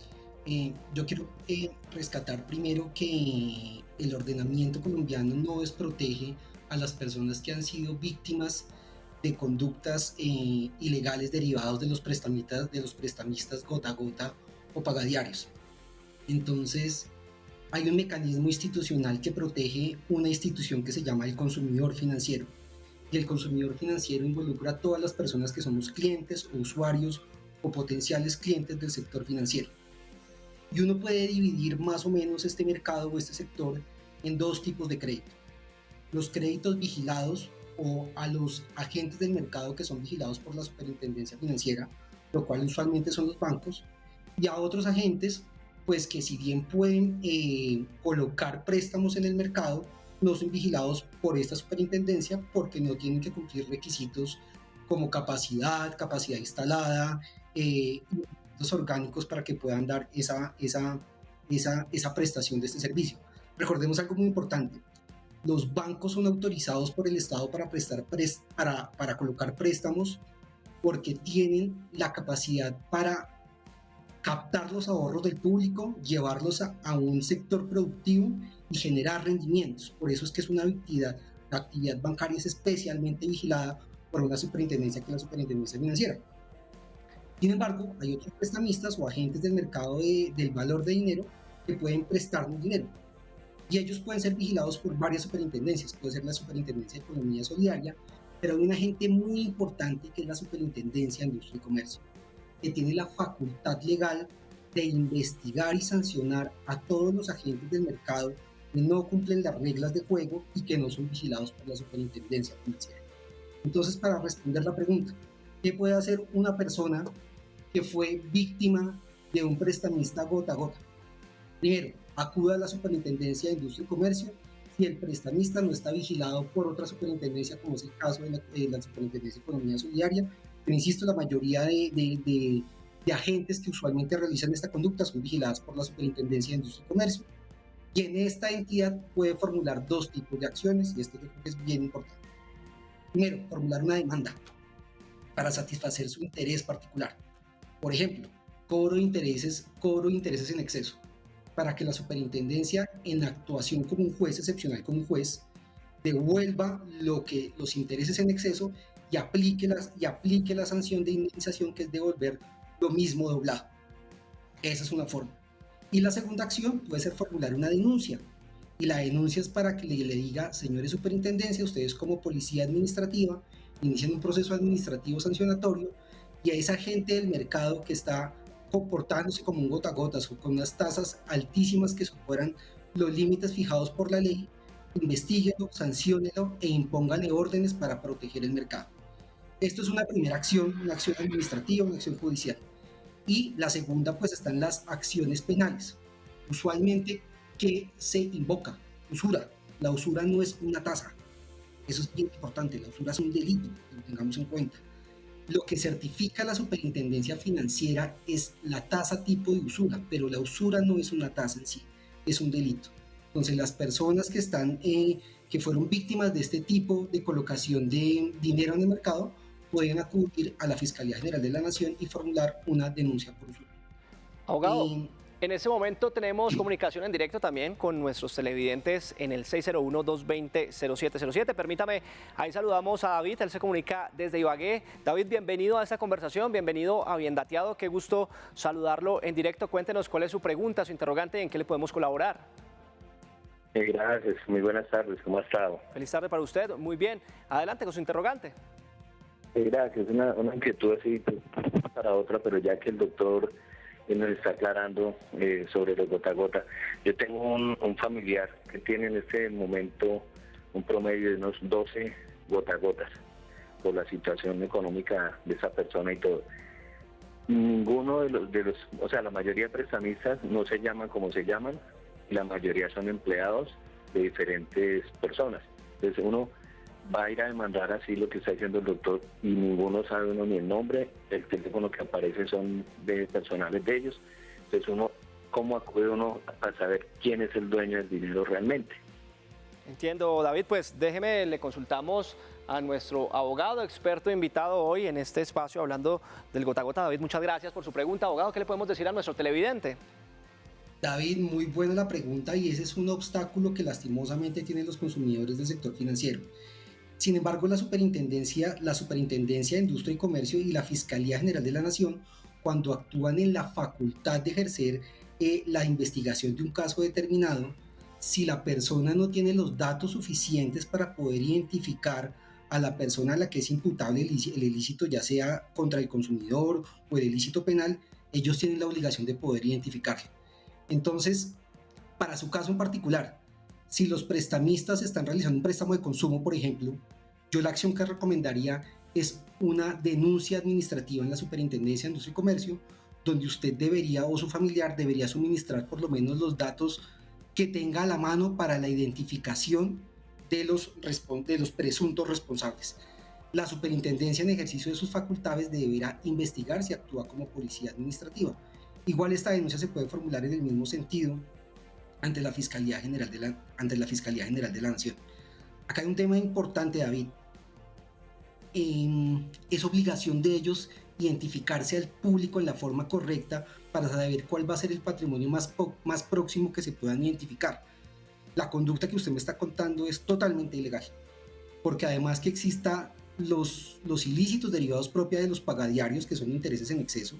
yo quiero rescatar primero que el ordenamiento colombiano no desprotege a las personas que han sido víctimas de conductas ilegales derivados de los prestamistas gota a gota o pagadiarios. Entonces, hay un mecanismo institucional que protege una institución que se llama el consumidor financiero. Y el consumidor financiero involucra a todas las personas que somos clientes o usuarios o potenciales clientes del sector financiero. Y uno puede dividir más o menos este mercado o este sector en dos tipos de crédito. Los créditos vigilados o a los agentes del mercado que son vigilados por la Superintendencia Financiera, lo cual usualmente son los bancos, y a otros agentes, pues que si bien pueden colocar préstamos en el mercado, no son vigilados por esta superintendencia porque no tienen que cumplir requisitos como capacidad instalada, los orgánicos para que puedan dar esa prestación de este servicio. Recordemos algo muy importante: los bancos son autorizados por el Estado para para colocar préstamos porque tienen la capacidad para captar los ahorros del público, llevarlos a un sector productivo y generar rendimientos. Por eso es que es una actividad, la actividad bancaria es especialmente vigilada por una superintendencia que es la Superintendencia Financiera. Sin embargo, hay otros prestamistas o agentes del mercado del valor de dinero que pueden prestarnos dinero. Y ellos pueden ser vigilados por varias superintendencias. Puede ser la Superintendencia de Economía Solidaria, pero hay un agente muy importante que es la Superintendencia de Industria y Comercio, que tiene la facultad legal de investigar y sancionar a todos los agentes del mercado que no cumplen las reglas de juego y que no son vigilados por la Superintendencia Financiera. Entonces, para responder la pregunta, ¿qué puede hacer una persona que fue víctima de un prestamista gota a gota? Primero, acuda a la Superintendencia de Industria y Comercio si el prestamista no está vigilado por otra superintendencia, como es el caso de la Superintendencia de Economía Solidaria. Pero insisto, la mayoría de agentes que usualmente realizan esta conducta son vigiladas por la Superintendencia de Industria y Comercio. Y en esta entidad puede formular dos tipos de acciones, y esto yo creo que es bien importante. Primero, formular una demanda para satisfacer su interés particular. Por ejemplo, cobro de intereses en exceso, para que la superintendencia, en actuación como un juez excepcional, como un juez, devuelva los intereses en exceso y aplique la sanción de indemnización, que es devolver lo mismo doblado. Esa es una forma. Y la segunda acción puede ser formular una denuncia. Y la denuncia es para que le diga: señores superintendencia, ustedes como policía administrativa inician un proceso administrativo sancionatorio y a esa agente del mercado que está comportándose como un gota a gotas o con unas tasas altísimas que superan los límites fijados por la ley, investíguelo, sanciónelo e impóngale órdenes para proteger el mercado. Esto es una primera acción, una acción administrativa, una acción judicial. Y la segunda, pues, están las acciones penales. Usualmente, ¿qué se invoca? Usura. La usura no es una tasa. Eso es bien importante. La usura es un delito, que lo tengamos en cuenta. Lo que certifica la Superintendencia Financiera es la tasa tipo de usura, pero la usura no es una tasa en sí, es un delito. Entonces, las personas que fueron víctimas de este tipo de colocación de dinero en el mercado pueden acudir a la Fiscalía General de la Nación y formular una denuncia por usura. Abogado, en ese momento tenemos comunicación en directo también con nuestros televidentes en el 601-220-0707. Permítame, ahí saludamos a David, él se comunica desde Ibagué. David, bienvenido a esta conversación, bienvenido a Bien Dateado, qué gusto saludarlo en directo. Cuéntenos cuál es su pregunta, su interrogante y en qué le podemos colaborar. Gracias, muy buenas tardes, ¿cómo ha estado? Feliz tarde para usted, muy bien. Adelante con su interrogante. Gracias, una inquietud así para otra, pero ya que el doctor nos está aclarando sobre los gota a gota. Yo tengo un familiar que tiene en este momento un promedio de unos 12 gota a gotas por la situación económica de esa persona y todo. Ninguno de los, o sea, la mayoría de prestamistas no se llaman como se llaman, y la mayoría son empleados de diferentes personas. Entonces uno va a ir a demandar así lo que está diciendo el doctor y ninguno sabe uno ni el nombre, el teléfono que aparece son de personales de ellos. Entonces uno, ¿cómo acude uno a saber quién es el dueño del dinero realmente? Entiendo, David, pues déjeme, le consultamos a nuestro abogado experto invitado hoy en este espacio hablando del gota a gota. David, muchas gracias por su pregunta. Abogado, ¿qué le podemos decir a nuestro televidente? David, muy buena la pregunta y ese es un obstáculo que lastimosamente tienen los consumidores del sector financiero. Sin embargo, la Superintendencia de Industria y Comercio y la Fiscalía General de la Nación, cuando actúan en la facultad de ejercer la investigación de un caso determinado, si la persona no tiene los datos suficientes para poder identificar a la persona a la que es imputable el ilícito, ya sea contra el consumidor o el ilícito penal, ellos tienen la obligación de poder identificarlo. Entonces, para su caso en particular, si los prestamistas están realizando un préstamo de consumo, por ejemplo, Yo la acción que recomendaría es una denuncia administrativa en la Superintendencia de Industria y Comercio, donde usted debería o su familiar debería suministrar por lo menos los datos que tenga a la mano para la identificación de los presuntos responsables. La superintendencia en ejercicio de sus facultades deberá investigar si actúa como policía administrativa. Igual esta denuncia se puede formular en el mismo sentido ante la Fiscalía General de la Nación. Acá hay un tema importante, David. Es obligación de ellos identificarse al público en la forma correcta para saber cuál va a ser el patrimonio más próximo que se puedan identificar. La conducta que usted me está contando es totalmente ilegal, porque además que exista los ilícitos derivados propios de los pagadiarios, que son intereses en exceso,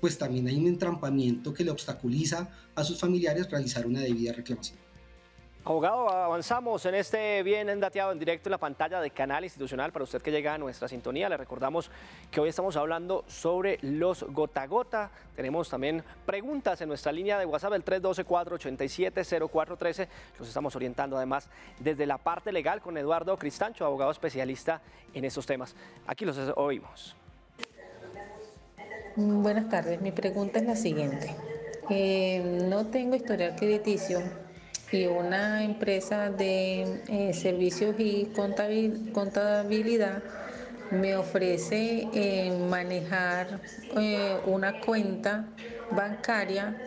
pues también hay un entrampamiento que le obstaculiza a sus familiares realizar una debida reclamación. Abogado, avanzamos en este Bien Dateado en directo en la pantalla de Canal Institucional. Para usted que llega a nuestra sintonía, le recordamos que hoy estamos hablando sobre los gota a gota. Tenemos también preguntas en nuestra línea de WhatsApp, el 312-487-0413. Los estamos orientando además desde la parte legal con Eduardo Cristancho, abogado especialista en estos temas. Aquí los oímos. Buenas tardes, mi pregunta es la siguiente. No tengo historial crediticio y una empresa de servicios y contabilidad me ofrece manejar una cuenta bancaria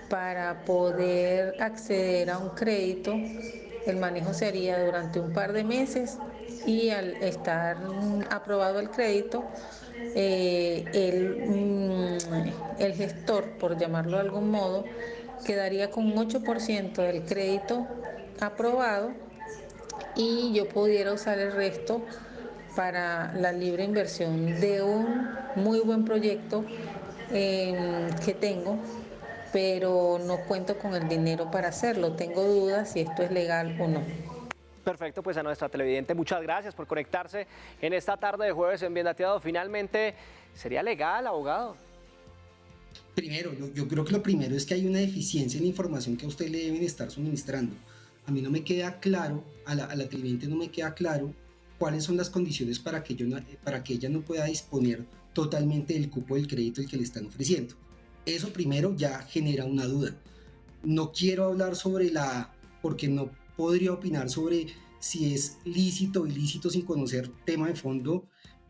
para poder acceder a un crédito. El manejo sería durante un par de meses y al estar aprobado el crédito, el gestor, por llamarlo de algún modo, quedaría con un 8% del crédito aprobado y yo pudiera usar el resto para la libre inversión de un muy buen proyecto que tengo, pero no cuento con el dinero para hacerlo. Tengo dudas si esto es legal o no. Perfecto, pues a nuestra televidente, muchas gracias por conectarse en esta tarde de jueves en Bien Dateado. Finalmente, ¿sería legal, abogado? Primero, yo creo que lo primero es que hay una deficiencia en la información que a usted le deben estar suministrando. A mí no me queda claro, a la televidente no me queda claro cuáles son las condiciones para que ella no pueda disponer totalmente del cupo del crédito el que le están ofreciendo. Eso primero ya genera una duda. No quiero hablar porque no podría opinar sobre si es lícito o ilícito sin conocer tema de fondo,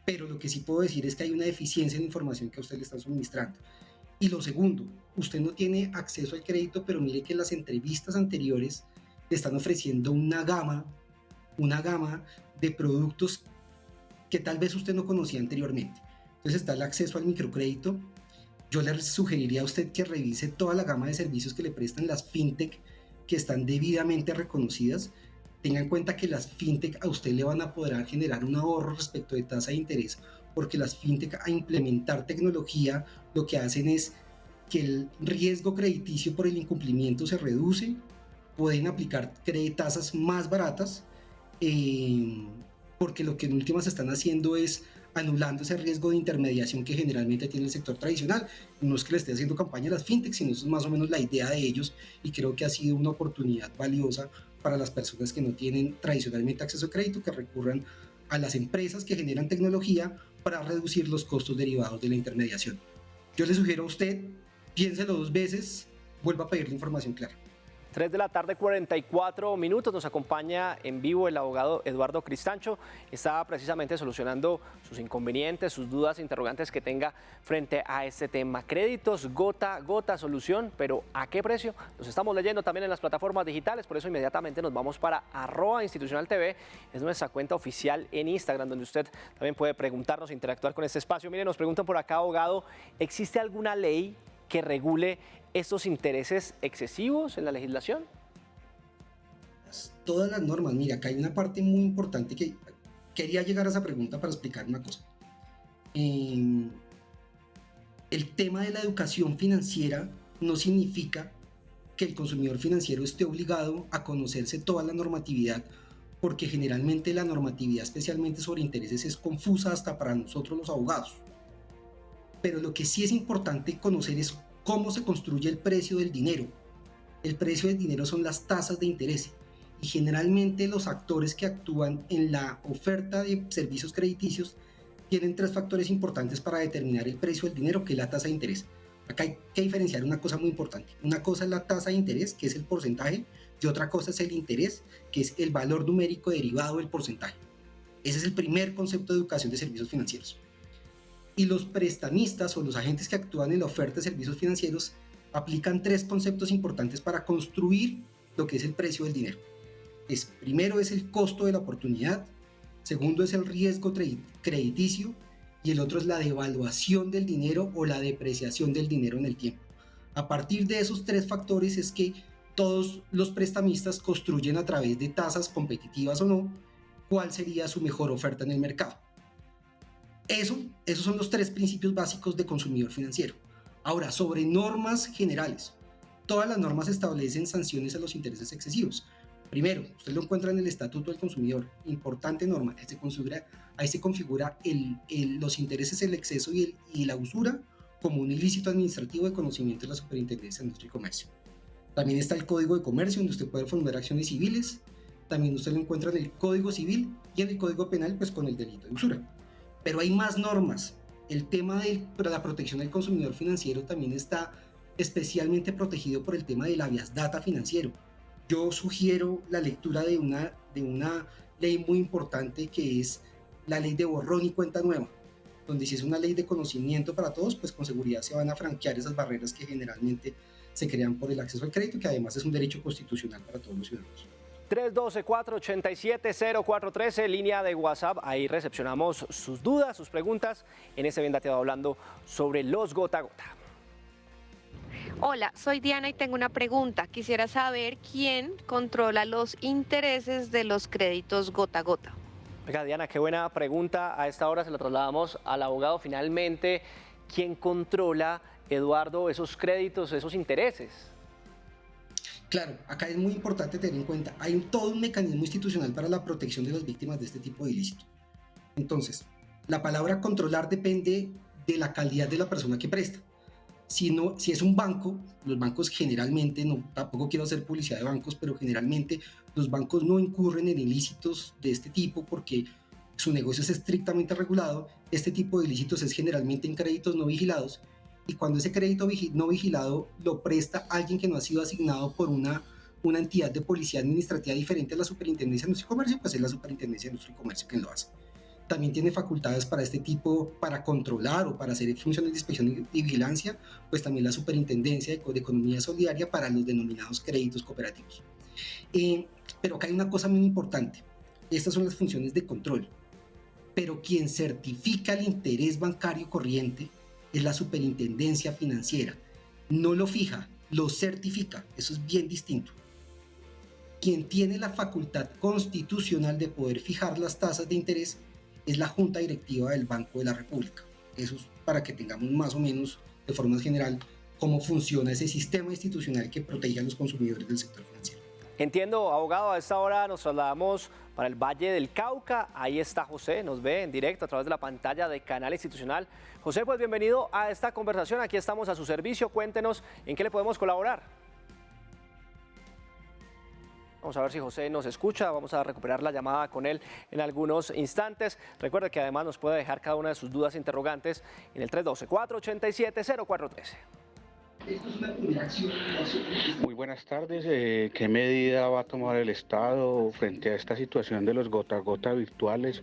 pero lo que sí puedo decir es que hay una deficiencia en la información que a usted le están suministrando. Y lo segundo, usted no tiene acceso al crédito, pero mire que en las entrevistas anteriores le están ofreciendo una gama de productos que tal vez usted no conocía anteriormente. Entonces está el acceso al microcrédito. Yo le sugeriría a usted que revise toda la gama de servicios que le prestan las fintech que están debidamente reconocidas. Tenga en cuenta que las fintech a usted le van a poder generar un ahorro respecto de tasa de interés, porque las fintech a implementar tecnología lo que hacen es que el riesgo crediticio por el incumplimiento se reduce, pueden aplicar tasas más baratas, porque lo que en últimas están haciendo es anulando ese riesgo de intermediación que generalmente tiene el sector tradicional. No es que le esté haciendo campaña a las fintech, sino eso es más o menos la idea de ellos, y creo que ha sido una oportunidad valiosa para las personas que no tienen tradicionalmente acceso a crédito, que recurran a las empresas que generan tecnología para reducir los costos derivados de la intermediación. Yo le sugiero a usted, piénselo 2 veces, vuelva a pedir la información clara. 3 de la tarde, 44 minutos. Nos acompaña en vivo el abogado Eduardo Cristancho. Está precisamente solucionando sus inconvenientes, sus dudas, interrogantes que tenga frente a este tema. Créditos gota a gota, solución, pero ¿a qué precio? Los estamos leyendo también en las plataformas digitales, por eso inmediatamente nos vamos para @institucionaltv. Es nuestra cuenta oficial en Instagram, donde usted también puede preguntarnos, interactuar con este espacio. Miren, nos preguntan por acá, abogado, ¿existe alguna ley que regule estos intereses excesivos en la legislación? Todas las normas, mira, acá hay una parte muy importante que quería llegar a esa pregunta para explicar una cosa. El tema de la educación financiera no significa que el consumidor financiero esté obligado a conocerse toda la normatividad, porque generalmente la normatividad, especialmente sobre intereses, es confusa hasta para nosotros los abogados. Pero lo que sí es importante conocer es cómo se construye el precio del dinero. El precio del dinero son las tasas de interés, y generalmente los actores que actúan en la oferta de servicios crediticios tienen 3 factores importantes para determinar el precio del dinero, que es la tasa de interés. Acá hay que diferenciar una cosa muy importante. Una cosa es la tasa de interés, que es el porcentaje, y otra cosa es el interés, que es el valor numérico derivado del porcentaje. Ese es el primer concepto de educación de servicios financieros. Y los prestamistas o los agentes que actúan en la oferta de servicios financieros aplican 3 conceptos importantes para construir lo que es el precio del dinero. Primero es el costo de la oportunidad, segundo es el riesgo crediticio y el otro es la devaluación del dinero o la depreciación del dinero en el tiempo. A partir de esos 3 factores es que todos los prestamistas construyen a través de tasas competitivas o no cuál sería su mejor oferta en el mercado. Esos son los 3 principios básicos de consumidor financiero. Ahora, sobre normas generales. Todas las normas establecen sanciones a los intereses excesivos. Primero, usted lo encuentra en el Estatuto del Consumidor. Importante norma. Ahí se configura los intereses, el exceso y la usura como un ilícito administrativo de conocimiento de la Superintendencia de Industria y Comercio. También está el Código de Comercio, donde usted puede formular acciones civiles. También usted lo encuentra en el Código Civil y en el Código Penal, pues con el delito de usura. Pero hay más normas. El tema de la protección del consumidor financiero también está especialmente protegido por el tema del habeas data financiero. Yo sugiero la lectura de una ley muy importante, que es la ley de borrón y cuenta nueva, donde si es una ley de conocimiento para todos, pues con seguridad se van a franquear esas barreras que generalmente se crean por el acceso al crédito, que además es un derecho constitucional para todos los ciudadanos. 312-487-0413, línea de WhatsApp. Ahí recepcionamos sus dudas, sus preguntas en este Bien Dateado, hablando sobre los gota a gota. Hola, soy Diana y tengo una pregunta. Quisiera saber quién controla los intereses de los créditos gota a gota. Oiga, Diana, qué buena pregunta. A esta hora se la trasladamos al abogado. Finalmente, ¿quién controla, Eduardo, esos créditos, esos intereses? Claro, acá es muy importante tener en cuenta, hay todo un mecanismo institucional para la protección de las víctimas de este tipo de ilícito. Entonces, la palabra controlar depende de la calidad de la persona que presta. Si es un banco, los bancos generalmente, tampoco quiero hacer publicidad de bancos, pero generalmente los bancos no incurren en ilícitos de este tipo porque su negocio es estrictamente regulado. Este tipo de ilícitos es generalmente en créditos no vigilados, y cuando ese crédito no vigilado lo presta alguien que no ha sido asignado por una entidad de policía administrativa diferente a la Superintendencia de Industria y Comercio, pues es la Superintendencia de Industria y Comercio quien lo hace. También tiene facultades para este tipo, para controlar o para hacer funciones de inspección y vigilancia, pues también la Superintendencia de Economía Solidaria para los denominados créditos cooperativos. Pero acá hay una cosa muy importante. Estas son las funciones de control. Pero quien certifica el interés bancario corriente es la Superintendencia Financiera. No lo fija, lo certifica. Eso es bien distinto. Quien tiene la facultad constitucional de poder fijar las tasas de interés es la Junta Directiva del Banco de la República. Eso es para que tengamos más o menos de forma general cómo funciona ese sistema institucional que protege a los consumidores del sector financiero. Entiendo, abogado. A esta hora nos trasladamos para el Valle del Cauca. Ahí está José, nos ve en directo a través de la pantalla de Canal Institucional. José, pues bienvenido a esta conversación. Aquí estamos a su servicio. Cuéntenos en qué le podemos colaborar. Vamos a ver si José nos escucha. Vamos a recuperar la llamada con él en algunos instantes. Recuerde que además nos puede dejar cada una de sus dudas e interrogantes en el 312-487-0413. Muy buenas tardes. ¿Qué medida va a tomar el Estado frente a esta situación de los gota a gota virtuales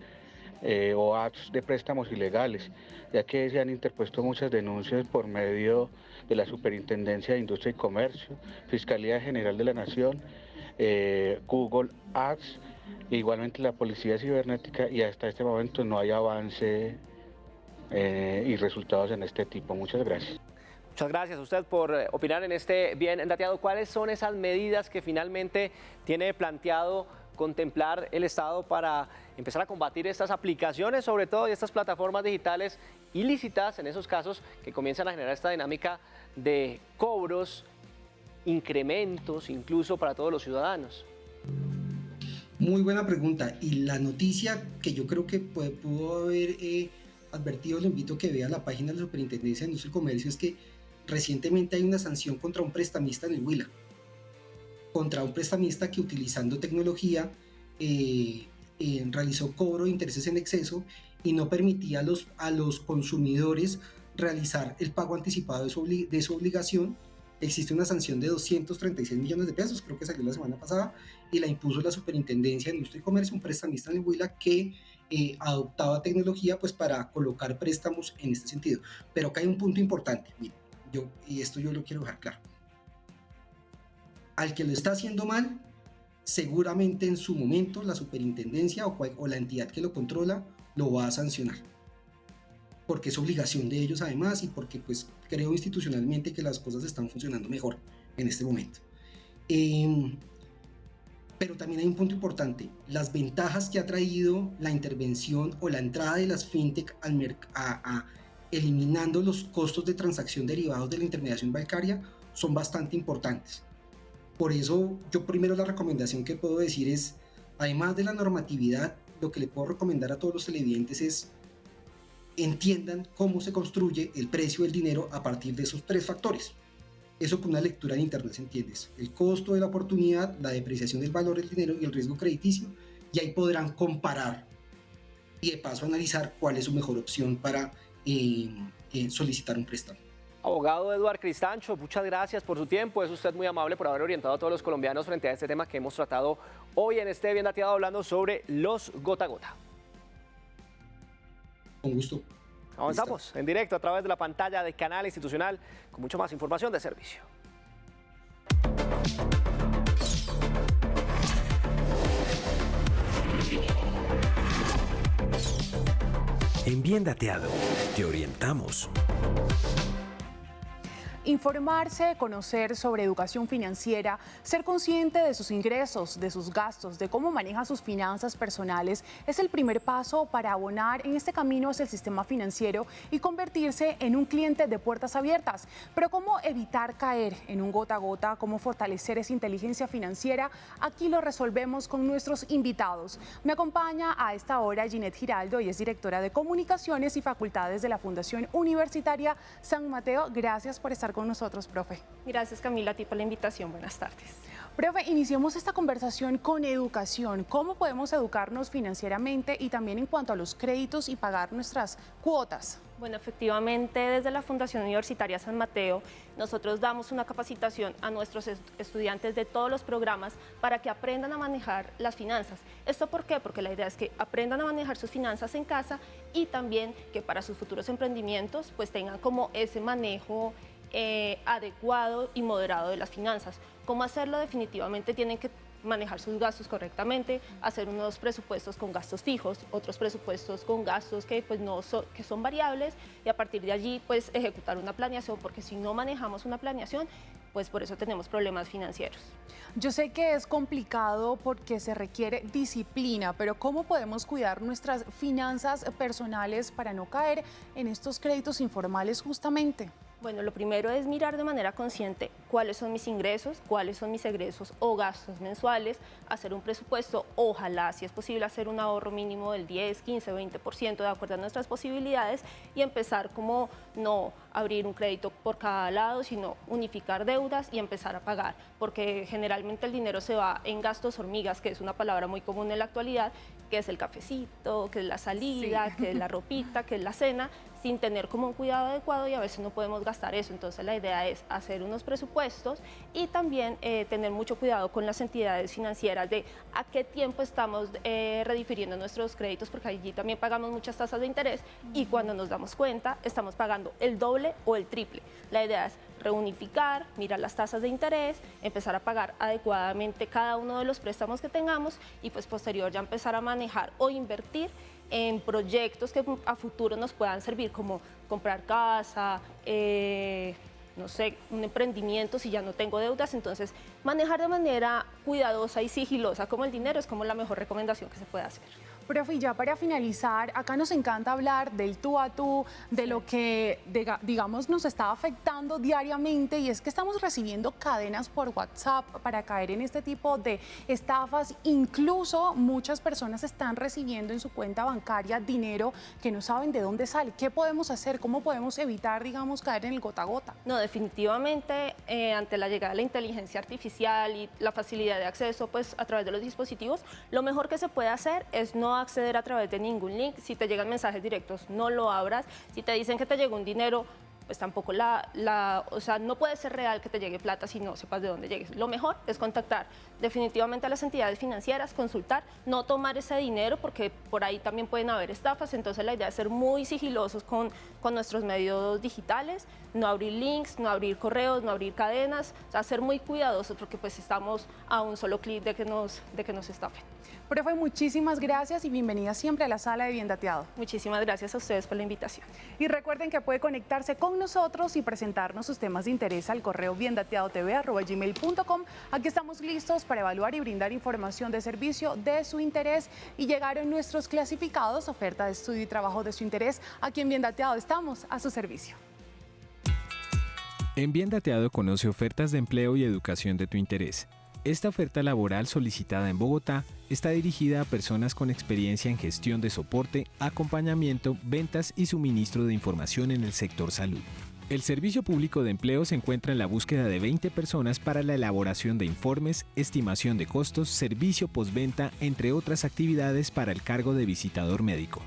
o apps de préstamos ilegales? Ya que se han interpuesto muchas denuncias por medio de la Superintendencia de Industria y Comercio, Fiscalía General de la Nación, Google Ads, igualmente la Policía Cibernética, y hasta este momento no hay avance y resultados en este tipo. Muchas gracias. Muchas gracias a usted por opinar en este Bien Dateado. ¿Cuáles son esas medidas que finalmente tiene planteado contemplar el Estado para empezar a combatir estas aplicaciones, sobre todo, y estas plataformas digitales ilícitas, en esos casos que comienzan a generar esta dinámica de cobros, incrementos, incluso para todos los ciudadanos? Muy buena pregunta, y la noticia que yo creo que pudo haber advertido, le invito a que vea la página de la Superintendencia de Industria y Comercio, es que recientemente hay una sanción contra un prestamista en el Huila. contra un prestamista que utilizando tecnología realizó cobro de intereses en exceso y no permitía a los consumidores realizar el pago anticipado de su obligación. Existe una sanción de 236 millones de pesos, creo que salió la semana pasada, y la impuso la Superintendencia de Industria y Comercio, un prestamista en el Huila que adoptaba tecnología pues para colocar préstamos en este sentido. Pero acá hay un punto importante, miren, y esto yo lo quiero dejar claro. Al que lo está haciendo mal, seguramente en su momento la superintendencia o la entidad que lo controla lo va a sancionar, porque es obligación de ellos además y porque pues creo institucionalmente que las cosas están funcionando mejor en este momento. Pero también hay un punto importante, las ventajas que ha traído la intervención o la entrada de las fintech eliminando los costos de transacción derivados de la intermediación bancaria son bastante importantes. Por eso yo primero la recomendación que puedo decir es, además de la normatividad, lo que le puedo recomendar a todos los televidentes es entiendan cómo se construye el precio del dinero a partir de esos 3 factores. Eso con una lectura en internet se entiende. El costo de la oportunidad, la depreciación del valor del dinero y el riesgo crediticio, y ahí podrán comparar y de paso analizar cuál es su mejor opción para solicitar un préstamo. Abogado Eduard Cristancho, muchas gracias por su tiempo. Es usted muy amable por haber orientado a todos los colombianos frente a este tema que hemos tratado hoy en este Bien Dateado, hablando sobre los gota a gota. Con gusto. Avanzamos en directo a través de la pantalla de Canal Institucional con mucho más información de servicio. En Bien Dateado, te orientamos. Informarse, conocer sobre educación financiera, ser consciente de sus ingresos, de sus gastos, de cómo maneja sus finanzas personales, es el primer paso para abonar en este camino hacia el sistema financiero y convertirse en un cliente de puertas abiertas. Pero ¿cómo evitar caer en un gota a gota? ¿Cómo fortalecer esa inteligencia financiera? Aquí lo resolvemos con nuestros invitados. Me acompaña a esta hora Ginette Giraldo, y es directora de Comunicaciones y Facultades de la Fundación Universitaria San Mateo. Gracias por estar con nosotros, profe. Gracias, Camila, a ti por la invitación. Buenas tardes. Profe, iniciemos esta conversación con educación. ¿Cómo podemos educarnos financieramente y también en cuanto a los créditos y pagar nuestras cuotas? Bueno, efectivamente, desde la Fundación Universitaria San Mateo, nosotros damos una capacitación a nuestros estudiantes de todos los programas para que aprendan a manejar las finanzas. ¿Esto por qué? Porque la idea es que aprendan a manejar sus finanzas en casa y también que para sus futuros emprendimientos pues tengan como ese manejo adecuado y moderado de las finanzas. ¿Cómo hacerlo? Definitivamente tienen que manejar sus gastos correctamente, hacer unos presupuestos con gastos fijos, otros presupuestos con gastos que pues que son variables, y a partir de allí pues ejecutar una planeación, porque si no manejamos una planeación, pues por eso tenemos problemas financieros. Yo sé que es complicado porque se requiere disciplina, pero ¿cómo podemos cuidar nuestras finanzas personales para no caer en estos créditos informales justamente? Bueno, lo primero es mirar de manera consciente cuáles son mis ingresos, cuáles son mis egresos o gastos mensuales, hacer un presupuesto, ojalá, si es posible, hacer un ahorro mínimo del 10, 15, 20% de acuerdo a nuestras posibilidades y empezar como no abrir un crédito por cada lado, sino unificar deudas y empezar a pagar, porque generalmente el dinero se va en gastos hormigas, que es una palabra muy común en la actualidad, que es el cafecito, que es la salida, que es la ropita, que es la cena, sin tener como un cuidado adecuado, y a veces no podemos gastar eso. Entonces la idea es hacer unos presupuestos y también tener mucho cuidado con las entidades financieras de a qué tiempo estamos redifiriendo nuestros créditos, porque allí también pagamos muchas tasas de interés y cuando nos damos cuenta estamos pagando el doble o el triple. La idea es reunificar, mirar las tasas de interés, empezar a pagar adecuadamente cada uno de los préstamos que tengamos y pues posterior ya empezar a manejar o invertir en proyectos que a futuro nos puedan servir, como comprar casa, no sé, un emprendimiento si ya no tengo deudas. Entonces, manejar de manera cuidadosa y sigilosa como el dinero es como la mejor recomendación que se puede hacer. Profe, y ya para finalizar, acá nos encanta hablar del tú a tú, de lo que, digamos, nos está afectando diariamente, y es que estamos recibiendo cadenas por WhatsApp para caer en este tipo de estafas. Incluso muchas personas están recibiendo en su cuenta bancaria dinero que no saben de dónde sale. ¿Qué podemos hacer? ¿Cómo podemos evitar, digamos, caer en el gota a gota? No, definitivamente, ante la llegada de la inteligencia artificial y la facilidad de acceso pues, a través de los dispositivos, lo mejor que se puede hacer es no acceder a través de ningún link. Si te llegan mensajes directos, no lo abras. Si te dicen que te llegó un dinero, pues tampoco o sea, no puede ser real que te llegue plata si no sepas de dónde llegues. Lo mejor es contactar definitivamente a las entidades financieras, consultar, no tomar ese dinero porque por ahí también pueden haber estafas. Entonces la idea es ser muy sigilosos con nuestros medios digitales, no abrir links, no abrir correos, no abrir cadenas, o sea, ser muy cuidadosos porque pues estamos a un solo clic de que nos estafen. Profe, muchísimas gracias y bienvenida siempre a la sala de Bien Dateado. Muchísimas gracias a ustedes por la invitación. Y recuerden que puede conectarse con nosotros y presentarnos sus temas de interés al correo biendateadotv@gmail.com. Aquí estamos listos para evaluar y brindar información de servicio de su interés, y llegaron nuestros clasificados, oferta de estudio y trabajo de su interés. Aquí en Bien Dateado estamos a su servicio. En Bien Dateado conoce ofertas de empleo y educación de tu interés. Esta oferta laboral solicitada en Bogotá está dirigida a personas con experiencia en gestión de soporte, acompañamiento, ventas y suministro de información en el sector salud. El Servicio Público de Empleo se encuentra en la búsqueda de 20 personas para la elaboración de informes, estimación de costos, servicio postventa, entre otras actividades para el cargo de visitador médico.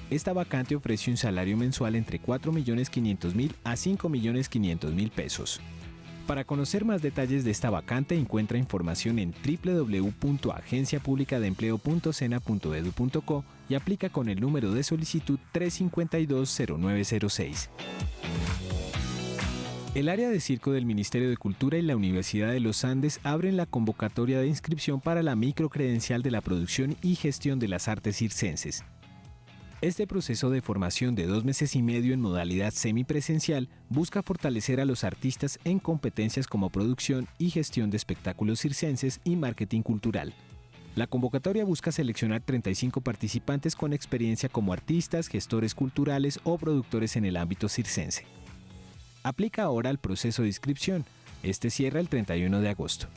Esta vacante ofrece un salario mensual entre 4.500.000 a 5.500.000 pesos. Para conocer más detalles de esta vacante, encuentra información en www.agenciapublicadeempleo.sena.edu.co y aplica con el número de solicitud 352-0906. El área de circo del Ministerio de Cultura y la Universidad de los Andes abren la convocatoria de inscripción para la microcredencial de la producción y gestión de las artes circenses. Este proceso de formación de 2 meses y medio en modalidad semipresencial busca fortalecer a los artistas en competencias como producción y gestión de espectáculos circenses y marketing cultural. La convocatoria busca seleccionar 35 participantes con experiencia como artistas, gestores culturales o productores en el ámbito circense. Aplica ahora al proceso de inscripción. Este cierra el 31 de agosto.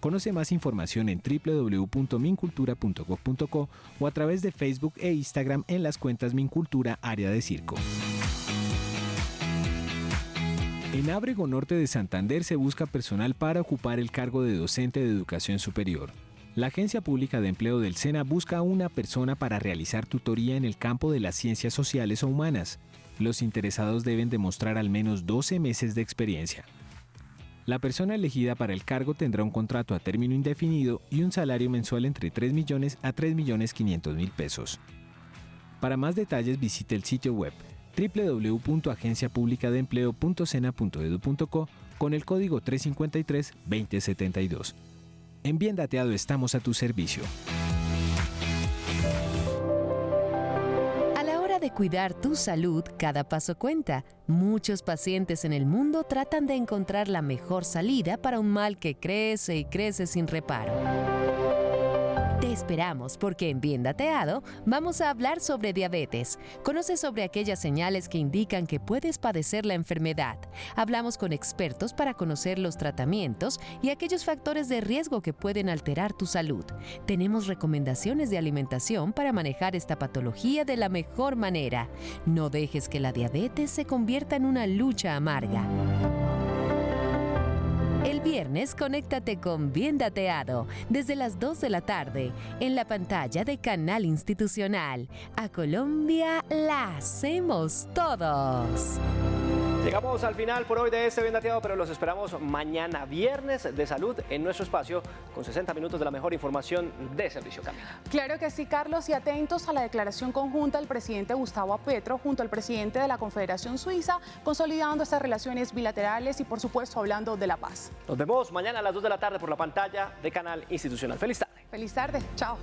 Conoce más información en www.mincultura.gov.co o a través de Facebook e Instagram en las cuentas Mincultura Área de Circo. En Ábrego Norte de Santander se busca personal para ocupar el cargo de docente de educación superior. La Agencia Pública de Empleo del SENA busca a una persona para realizar tutoría en el campo de las ciencias sociales o humanas. Los interesados deben demostrar al menos 12 meses de experiencia. La persona elegida para el cargo tendrá un contrato a término indefinido y un salario mensual entre 3 millones a 3.500.000 pesos. Para más detalles visite el sitio web www.agenciapublicadeempleo.sena.edu.co con el código 353-2072. En Bien Dateado estamos a tu servicio. De cuidar tu salud, cada paso cuenta. Muchos pacientes en el mundo tratan de encontrar la mejor salida para un mal que crece y crece sin reparo. Te esperamos porque en Bien Dateado vamos a hablar sobre diabetes. Conoce sobre aquellas señales que indican que puedes padecer la enfermedad. Hablamos con expertos para conocer los tratamientos y aquellos factores de riesgo que pueden alterar tu salud. Tenemos recomendaciones de alimentación para manejar esta patología de la mejor manera. No dejes que la diabetes se convierta en una lucha amarga. El viernes, conéctate con Bien Dateado desde las 2 de la tarde en la pantalla de Canal Institucional. A Colombia la hacemos todos. Llegamos al final por hoy de este Bien Dateado, pero los esperamos mañana, viernes de salud, en nuestro espacio con 60 minutos de la mejor información de Servicio Camila. Claro que sí, Carlos, y atentos a la declaración conjunta del presidente Gustavo Petro junto al presidente de la Confederación Suiza, consolidando estas relaciones bilaterales y, por supuesto, hablando de la paz. Nos vemos mañana a las 2 de la tarde por la pantalla de Canal Institucional. Feliz tarde. Feliz tarde. Chao.